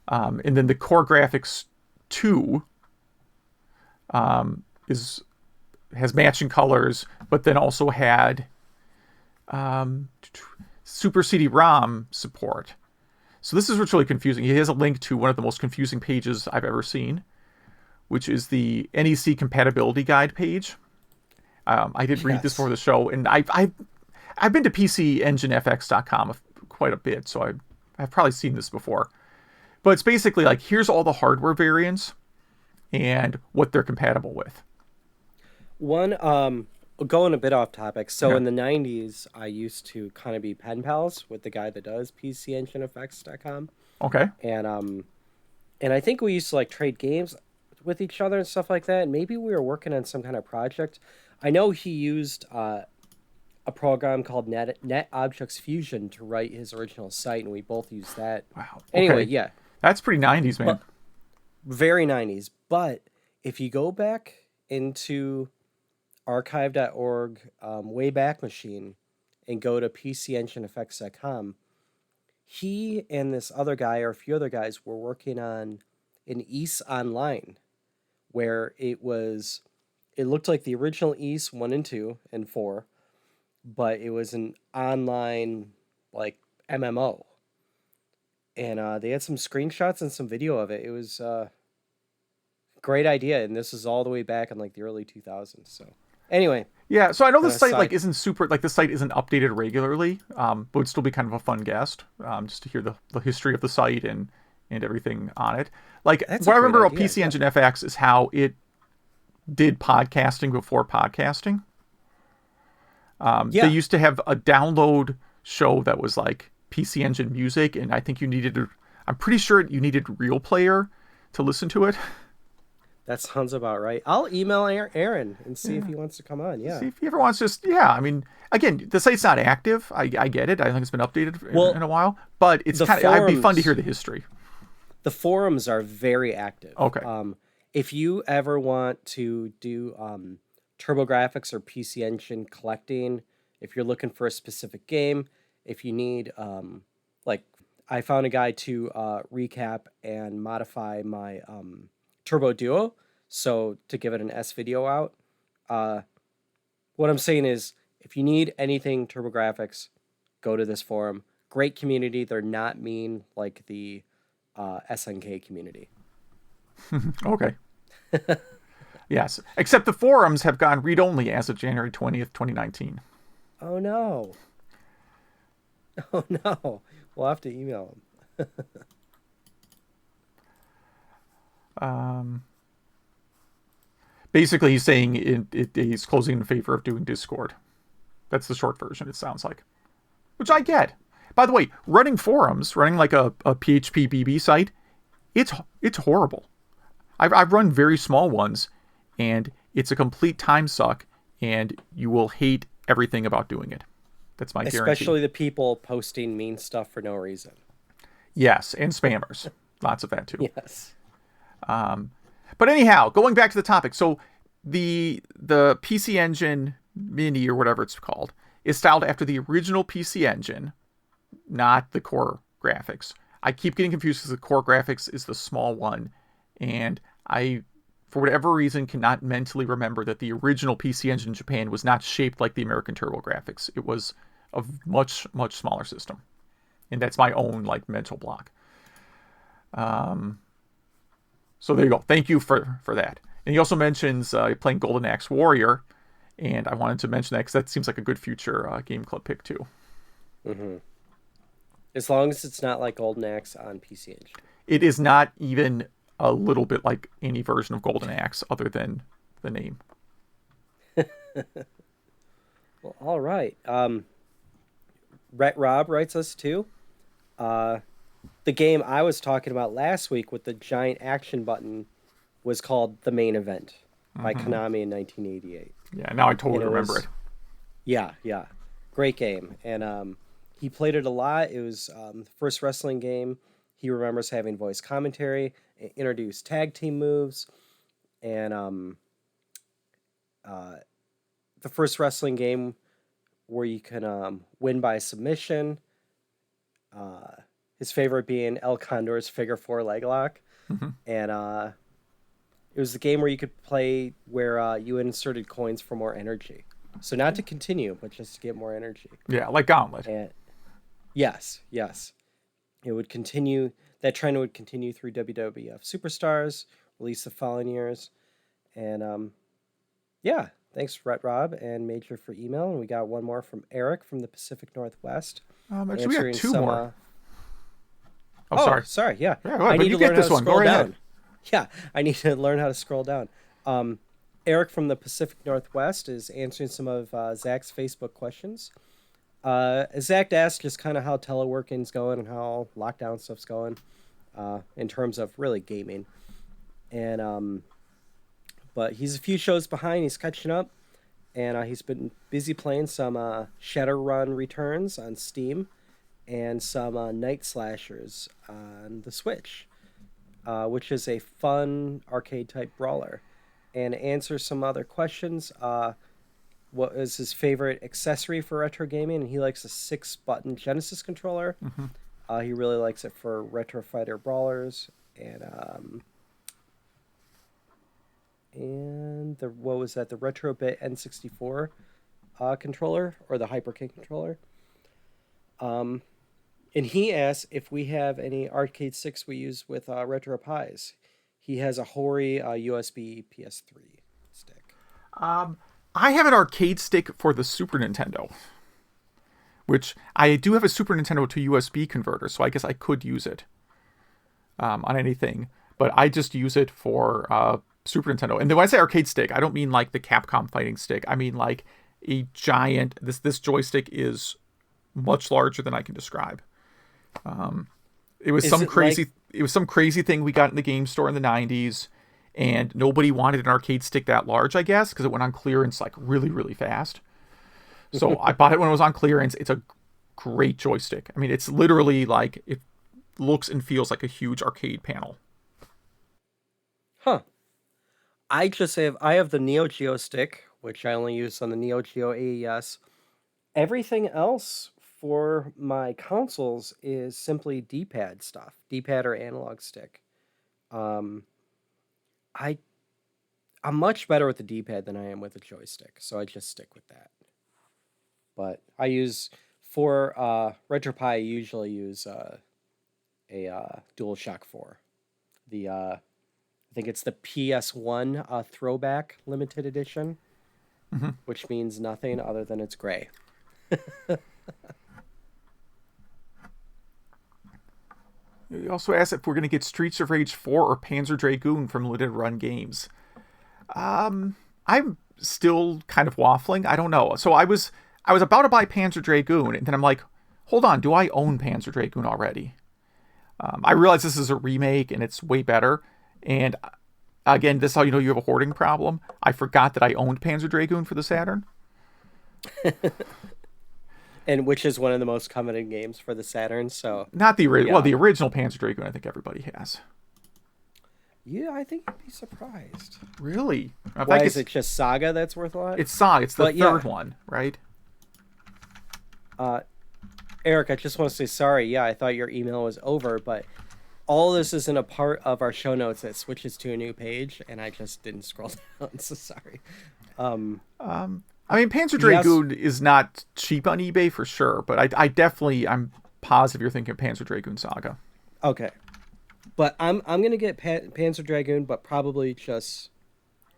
And then the core graphics 2 has matching colors, but then also had Super CD-ROM support. So this is what's really confusing. He has a link to one of the most confusing pages I've ever seen, which is the NEC compatibility guide page. I did read this before the show, and I've been to PCEngineFX.com quite a bit, so I've probably seen this before. But it's basically like, here's all the hardware variants and what they're compatible with. One, going a bit off topic. So in the 90s, I used to kind of be pen pals with the guy that does PCEngineFX.com. Okay. And I think we used to like trade games with each other and stuff like that. And maybe we were working on some kind of project. I know he used a program called Net Objects Fusion to write his original site, and we both used that. Wow. Okay. Anyway, yeah. That's pretty 90s, man. Very 90s. But if you go back into archive.org Wayback Machine and go to PCEngineFX.com, he and this other guy or a few other guys were working on an Ys Online where it looked like the original Ys 1 and 2 and 4, but it was an online like MMO. And they had some screenshots and some video of it. It was a great idea, and this is all the way back in like the early 2000s. So anyway. Yeah, so I know the site isn't super, the site isn't updated regularly, but would still be kind of a fun guest, just to hear the history of the site and everything on it. Like, what I remember about PC Engine FX is how it did podcasting before podcasting. They used to have a download show that was like PC Engine Music, and I think you needed I'm pretty sure you needed Real Player to listen to it. That sounds about right. I'll email Aaron and see if he wants to come on. Yeah. See if he ever wants to I mean, again, the site's not active. I get it. I think it's been updated in a while. But it's it'd be fun to hear the history. The forums are very active. Okay. If you ever want to do TurboGrafx or PC Engine collecting, if you're looking for a specific game, if you need, I found a guy to recap and modify my Turbo Duo, so to give it an S video out. What I'm saying is, if you need anything TurboGrafx, go to this forum. Great community. They're not mean like the SNK community. Okay. Yes. Except the forums have gone read-only as of January 20th, 2019. Oh, no. Oh, no. We'll have to email him. Basically, he's saying he's closing in favor of doing Discord. That's the short version, it sounds like. Which I get. By the way, running forums, running like a PHP BB site, it's horrible. I've run very small ones, and it's a complete time suck, and you will hate everything about doing it. That's my guarantee. Especially the people posting mean stuff for no reason. Yes, and spammers. Lots of that, too. Yes. But anyhow, going back to the topic. So the PC Engine Mini, or whatever it's called, is styled after the original PC Engine, not the core graphics. I keep getting confused because the core graphics is the small one, and I, for whatever reason, cannot mentally remember that the original PC Engine in Japan was not shaped like the American TurboGrafx. It was a much, much smaller system. And that's my own mental block. So there you go. Thank you for that. And he also mentions playing Golden Axe Warrior, and I wanted to mention that because that seems like a good future Game Club pick too. Mm-hmm. As long as it's not like Golden Axe on PC Engine. It is not even a little bit like any version of Golden Axe other than the name. Well, all right. Rob writes us too. The game I was talking about last week with the giant action button was called The Main Event by Konami in 1988. Yeah, now I totally remember it. Yeah. Great game. And he played it a lot. It was the first wrestling game he remembers having voice commentary. It introduced tag team moves. And the first wrestling game where you can win by submission. His favorite being El Condor's figure 4 leg lock. And it was the game where you could play where you inserted coins for more energy. So not to continue, but just to get more energy. Yeah, like Gauntlet. And yes. It would continue. That trend would continue through WWF Superstars, released the following years. And yeah, thanks, Rob and Major, for email. And we got one more from Eric from the Pacific Northwest. Actually, we got two more. Sorry. Yeah. Go ahead, I need to learn how to scroll down. Yeah, I need to learn how to scroll down. Eric from the Pacific Northwest is answering some of Zach's Facebook questions. Zach asked just kind of how teleworking's going and how lockdown stuff's going in terms of really gaming. And but he's a few shows behind. He's catching up. And he's been busy playing some Shadowrun Returns on Steam and some Night Slashers on the Switch, which is a fun arcade-type brawler. And to answer some other questions, what is his favorite accessory for retro gaming? And he likes a 6-button Genesis controller. He really likes it for retro fighter brawlers. And the Retrobit N64 controller, or the Hyper King controller. And he asks if we have any arcade sticks we use with Retro Pies. He has a Hori USB PS3 stick. I have an arcade stick for the Super Nintendo, which I do have a Super Nintendo to USB converter, so I guess I could use it on anything. But I just use it for Super Nintendo. And then when I say arcade stick, I don't mean like the Capcom fighting stick. I mean like a giant. This joystick is much larger than I can describe. It was some crazy thing we got in the game store in the 90s, and nobody wanted an arcade stick that large, I guess, because it went on clearance like really, really fast. So I bought it when it was on clearance. It's a great joystick. I mean, it's literally like, it looks and feels like a huge arcade panel. Huh. I have the Neo Geo stick, which I only use on the Neo Geo AES. Everything else for my consoles is simply D-pad stuff, D-pad or analog stick. I'm much better with the D-pad than I am with the joystick, so I just stick with that. But I use for RetroPie. I usually use a DualShock 4. I think it's the PS1 throwback limited edition, which means nothing other than it's gray. You also asked if we're going to get Streets of Rage 4 or Panzer Dragoon from Limited Run Games. I'm still kind of waffling. I don't know. So I was about to buy Panzer Dragoon, and then I'm like, hold on, do I own Panzer Dragoon already? I realize this is a remake, and it's way better. And again, this is how you know you have a hoarding problem. I forgot that I owned Panzer Dragoon for the Saturn. And which is one of the most coveted games for the Saturn, so... Not the original. Yeah. Well, the original Panzer Dragoon, I think everybody has. Yeah, I think you'd be surprised. Really? Why is it just Saga that's worth a lot? It's Saga. It's the third one, right? Eric, I just want to say sorry. Yeah, I thought your email was over, but all this isn't a part of our show notes that switches to a new page, and I just didn't scroll down, so sorry. I mean, Panzer Dragoon is not cheap on eBay for sure, but I'm positive you're thinking of Panzer Dragoon Saga. Okay. But I'm going to get Panzer Dragoon, but probably just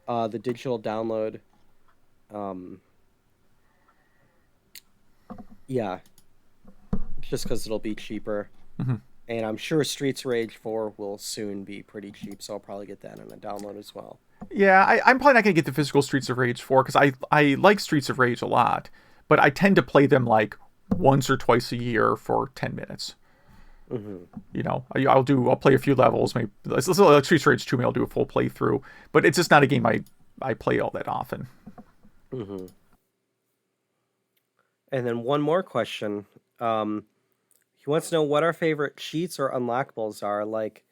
the digital download. Yeah. Just because it'll be cheaper. Mm-hmm. And I'm sure Streets of Rage 4 will soon be pretty cheap, so I'll probably get that on a download as well. Yeah, I'm probably not going to get the physical Streets of Rage 4 because I like Streets of Rage a lot, but I tend to play them like once or twice a year for 10 minutes. Mm-hmm. You know, I'll play a few levels. Maybe Streets of Rage 2, maybe I'll do a full playthrough, but it's just not a game I play all that often. Mm-hmm. And then one more question. He wants to know what our favorite cheats or unlockables are, like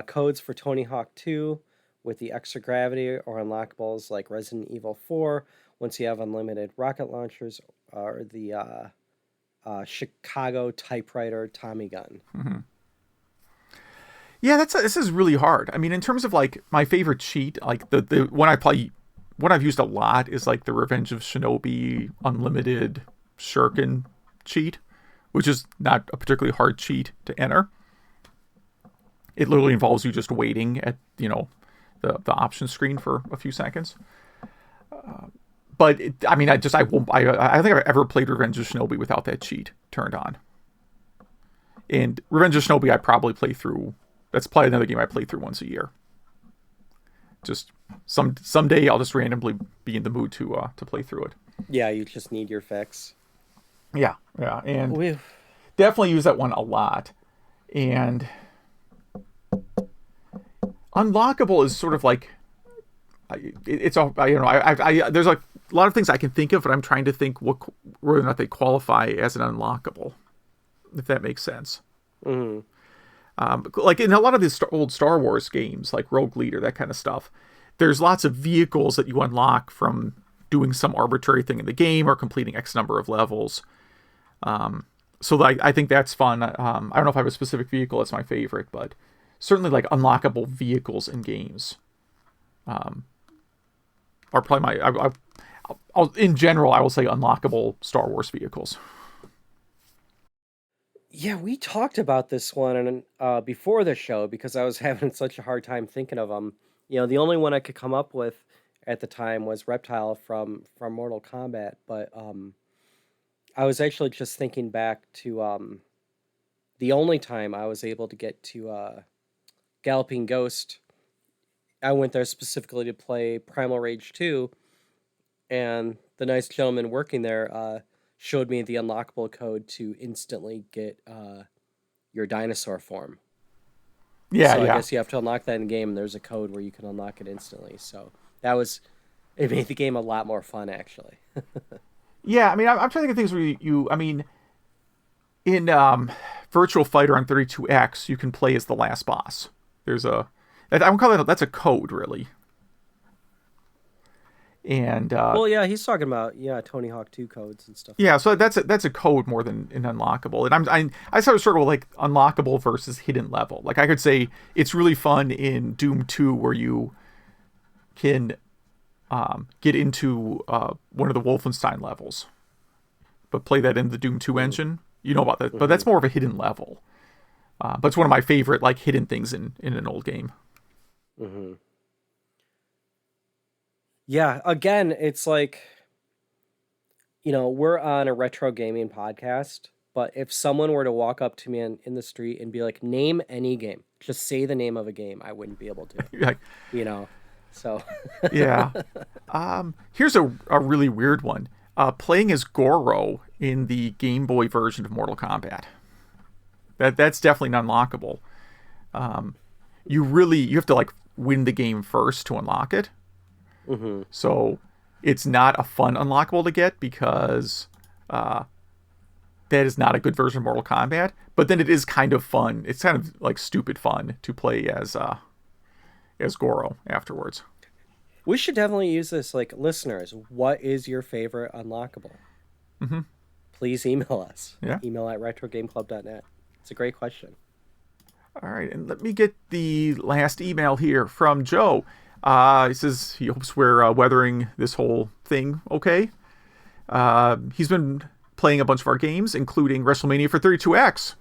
codes for Tony Hawk 2 with the extra gravity, or unlockables like Resident Evil 4 once you have unlimited rocket launchers, or the Chicago typewriter Tommy gun. Mm-hmm. Yeah, this is really hard. I mean, in terms of like my favorite cheat, like the one I've used a lot is like the Revenge of Shinobi unlimited shuriken cheat, which is not a particularly hard cheat to enter. It literally involves you just waiting at, the option screen for a few seconds. But I think I've ever played Revenge of Shinobi without that cheat turned on. And Revenge of Shinobi, I probably play through. That's probably another game I play through once a year. Just someday I'll just randomly be in the mood to play through it. Yeah, you just need your fix. Yeah, and definitely use that one a lot. And unlockable is sort of like there's like a lot of things I can think of, but I'm trying to think whether or not they qualify as an unlockable, if that makes sense. Mm-hmm. Like in a lot of these old Star Wars games, like Rogue Leader, that kind of stuff, there's lots of vehicles that you unlock from doing some arbitrary thing in the game or completing X number of levels. So I think that's fun. I don't know if I have a specific vehicle that's my favorite, but certainly like unlockable vehicles in games are probably in general, I will say unlockable Star Wars vehicles. Yeah, we talked about this one before the show because I was having such a hard time thinking of them. The only one I could come up with at the time was Reptile from Mortal Kombat, but I was actually just thinking back to the only time I was able to get to Galloping Ghost. I went there specifically to play Primal Rage 2, and the nice gentleman working there showed me the unlockable code to instantly get your dinosaur form. Yeah, so yeah. I guess you have to unlock that in game, and there's a code where you can unlock it instantly. So it made the game a lot more fun, actually. Yeah, I mean, I'm trying to think of things where I mean, in Virtual Fighter on 32X, you can play as the last boss. I would call that's a code, really. And well, yeah, he's talking about Tony Hawk 2 codes and stuff. Yeah, so that's a code more than an unlockable. And I sort of struggle with like unlockable versus hidden level. Like I could say it's really fun in Doom 2 where you can get into one of the Wolfenstein levels, but play that in the Doom 2 engine. You know about that, but that's more of a hidden level. But it's one of my favorite like hidden things in an old game. Mm-hmm. Yeah, again, it's like, we're on a retro gaming podcast, but if someone were to walk up to me in the street and be like, name any game, just say the name of a game, I wouldn't be able to. Like, so. Yeah. Here's a really weird one. Playing as Goro in the Game Boy version of Mortal Kombat. That's definitely unlockable. You have to like win the game first to unlock it. Mm-hmm. So it's not a fun unlockable to get because that is not a good version of Mortal Kombat. But then it is kind of fun. It's kind of like stupid fun to play as Goro afterwards. We should definitely use this. Like, listeners, what is your favorite unlockable? Mm-hmm. Please email us. Yeah. Email at retrogameclub.net. It's a great question. All right, and let me get the last email here from Joe. He says he hopes we're weathering this whole thing okay. He's been playing a bunch of our games, including Wrestlemania for 32X,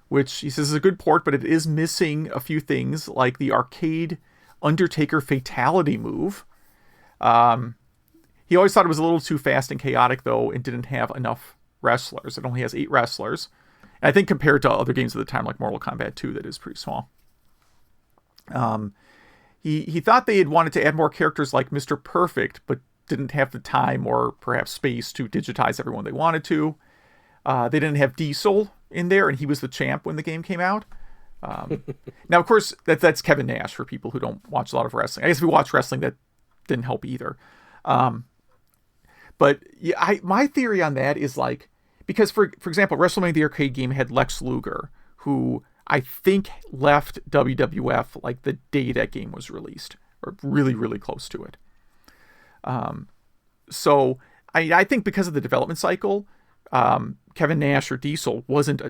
which he says is a good port, but it is missing a few things, like the arcade Undertaker fatality move. He always thought it was a little too fast and chaotic, though, and didn't have enough wrestlers. It only has 8 wrestlers. And I think compared to other games of the time, like Mortal Kombat 2, that is pretty small. He thought they had wanted to add more characters like Mr. Perfect, but didn't have the time or perhaps space to digitize everyone they wanted to. They didn't have Diesel in there, and he was the champ when the game came out. Now, of course, that's Kevin Nash for people who don't watch a lot of wrestling. I guess if you watch wrestling, that didn't help either. But yeah, my theory on that is like, because for example, WrestleMania the arcade game had Lex Luger, who I think left WWF like the day that game was released, or really, really close to it. So I think because of the development cycle, Kevin Nash or Diesel wasn't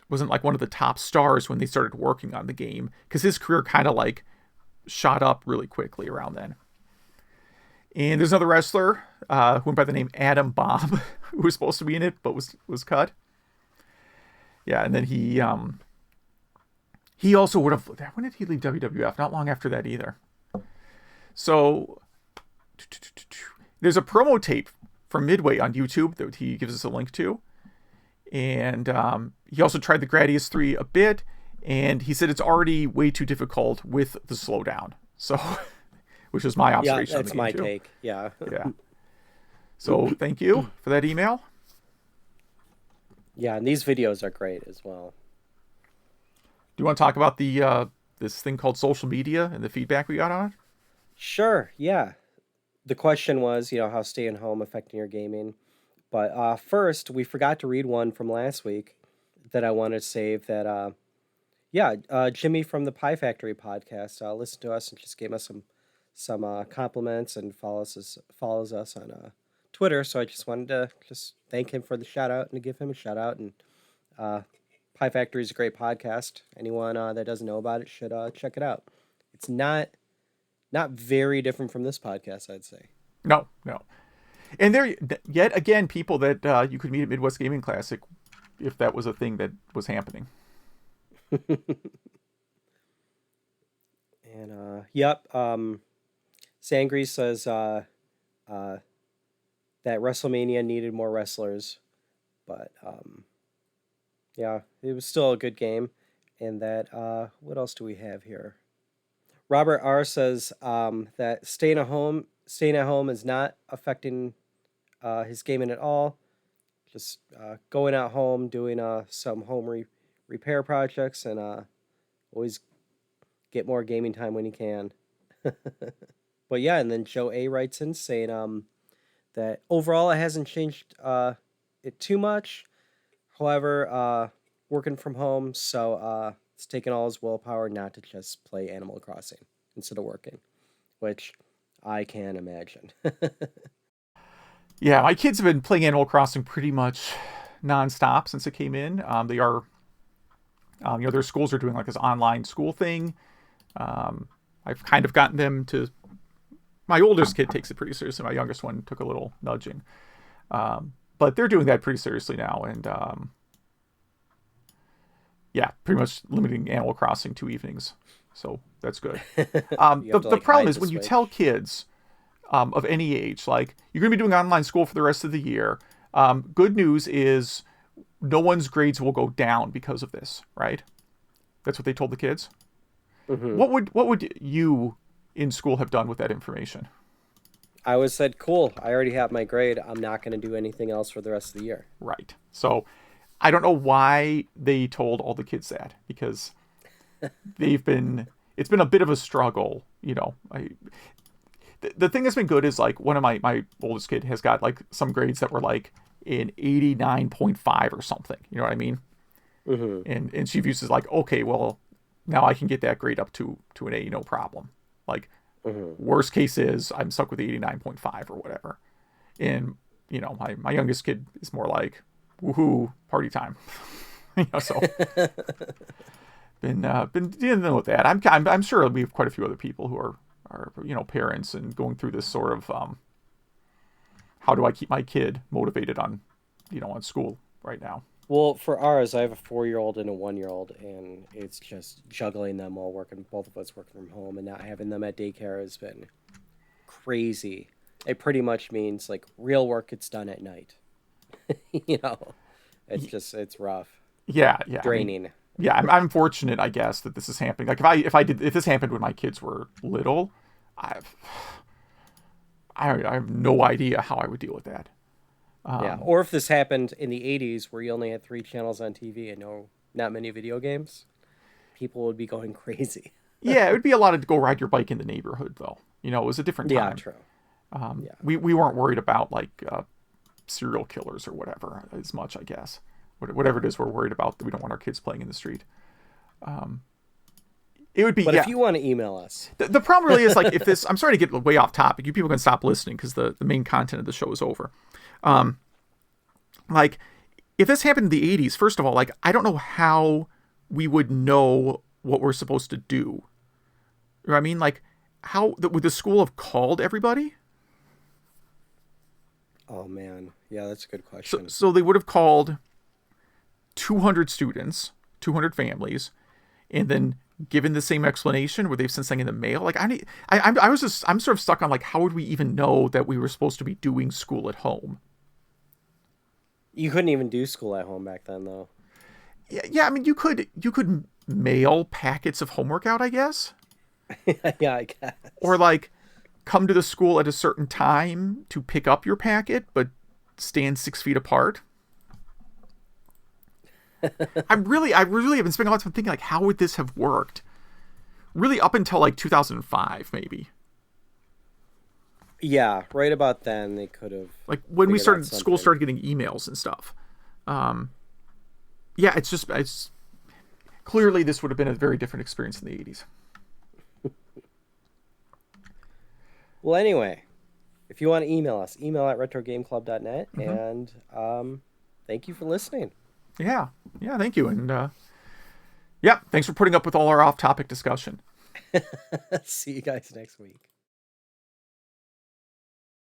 wasn't like one of the top stars when they started working on the game, because his career kind of like shot up really quickly around then. And there's another wrestler who went by the name Adam Bomb, who was supposed to be in it but was cut. Yeah, and then he also would have. When did he leave WWF? Not long after that either. So there's a promo tape from Midway on YouTube that he gives us a link to. And he also tried the Gradius III a bit, and he said it's already way too difficult with the slowdown. So, which is my observation. Yeah, that's my take. Yeah. Yeah. So thank you for that email. Yeah, and these videos are great as well. Do you want to talk about the this thing called social media and the feedback we got on it? Sure. Yeah. The question was, how staying home affecting your gaming. But first, we forgot to read one from last week that I wanted to save. That, Jimmy from the Pie Factory podcast listened to us and just gave us some compliments and follows us on Twitter. So I just wanted to just thank him for the shout out and to give him a shout out. And Pie Factory is a great podcast. Anyone that doesn't know about it should check it out. It's not very different from this podcast, I'd say. No. And there, yet again, people that you could meet at Midwest Gaming Classic, if that was a thing that was happening. And Sangri says that WrestleMania needed more wrestlers, but it was still a good game. And that what else do we have here? Robert R says that staying at home is not affecting his gaming at all. Just going at home, doing some home repair projects and always get more gaming time when you can. But yeah, and then Joe A writes in saying that overall it hasn't changed it too much. However, working from home, so it's taken all his willpower not to just play Animal Crossing instead of working, which I can imagine. Yeah, my kids have been playing Animal Crossing pretty much nonstop since it came in. They are, their schools are doing like this online school thing. I've kind of gotten them to. My oldest kid takes it pretty seriously. My youngest one took a little nudging, but they're doing that pretty seriously now. And yeah, pretty much limiting Animal Crossing 2 evenings, so that's good. The problem is when you tell kids of any age, like, you're going to be doing online school for the rest of the year. Good news is no one's grades will go down because of this, right? That's what they told the kids. Mm-hmm. What would you in school have done with that information? I would said, cool, I already have my grade. I'm not going to do anything else for the rest of the year. Right. So I don't know why they told all the kids that, because it's been a bit of a struggle, The thing that's been good is, like, one of my oldest kid has got like some grades that were like an 89.5 or something. You know what I mean? Mm-hmm. And she views it like, okay, well, now I can get that grade up to an A, no problem. Like, worst case is I'm stuck with 89.5 or whatever. And, my youngest kid is more like, woohoo, party time. So been dealing with that. I'm sure we have quite a few other people who are parents and going through this sort of how do I keep my kid motivated on school right now. Well, for ours, I have a 4-year-old and a 1-year-old, and it's just juggling them while both of us working from home, and not having them at daycare has been crazy. It pretty much means, like, real work gets done at night. It's rough. Yeah. Draining. I'm fortunate, I guess, that this is happening. Like, if this happened when my kids were little, I have no idea how I would deal with that. Or if this happened in the 80s where you only had 3 channels on TV and not many video games, people would be going crazy. Yeah, it would be a lot of go ride your bike in the neighborhood, though. It was a different time. Yeah, true. We weren't worried about, like, serial killers or whatever as much, I guess. Whatever it is we're worried about, that we don't want our kids playing in the street. It would be. But if you want to email us, the problem really is, like, if this. I'm sorry to get way off topic. You people can stop listening because the main content of the show is over. Like, if this happened in the 80s, first of all, like, I don't know how we would know what we're supposed to do. You know what I mean? Like, would the school have called everybody? Oh man, yeah, that's a good question. So they would have called 200 students, 200 families, and then given the same explanation. Would they have sent something in the mail? Like, I'm sort of stuck on, like, how would we even know that we were supposed to be doing school at home? You couldn't even do school at home back then, though. Yeah. I mean, you could mail packets of homework out, I guess. Yeah, I guess. Or, like, come to the school at a certain time to pick up your packet, but stand 6 feet apart. I really have been spending a lot of time thinking, like, how would this have worked? Really, up until like 2005, maybe. Yeah, right about then they could have. Like, when school started getting emails and stuff. Yeah, it's clearly this would have been a very different experience in the 80s. Well, anyway, if you want to email us, email at retrogameclub.net, and thank you for listening. Yeah, thank you. And thanks for putting up with all our off-topic discussion. See you guys next week.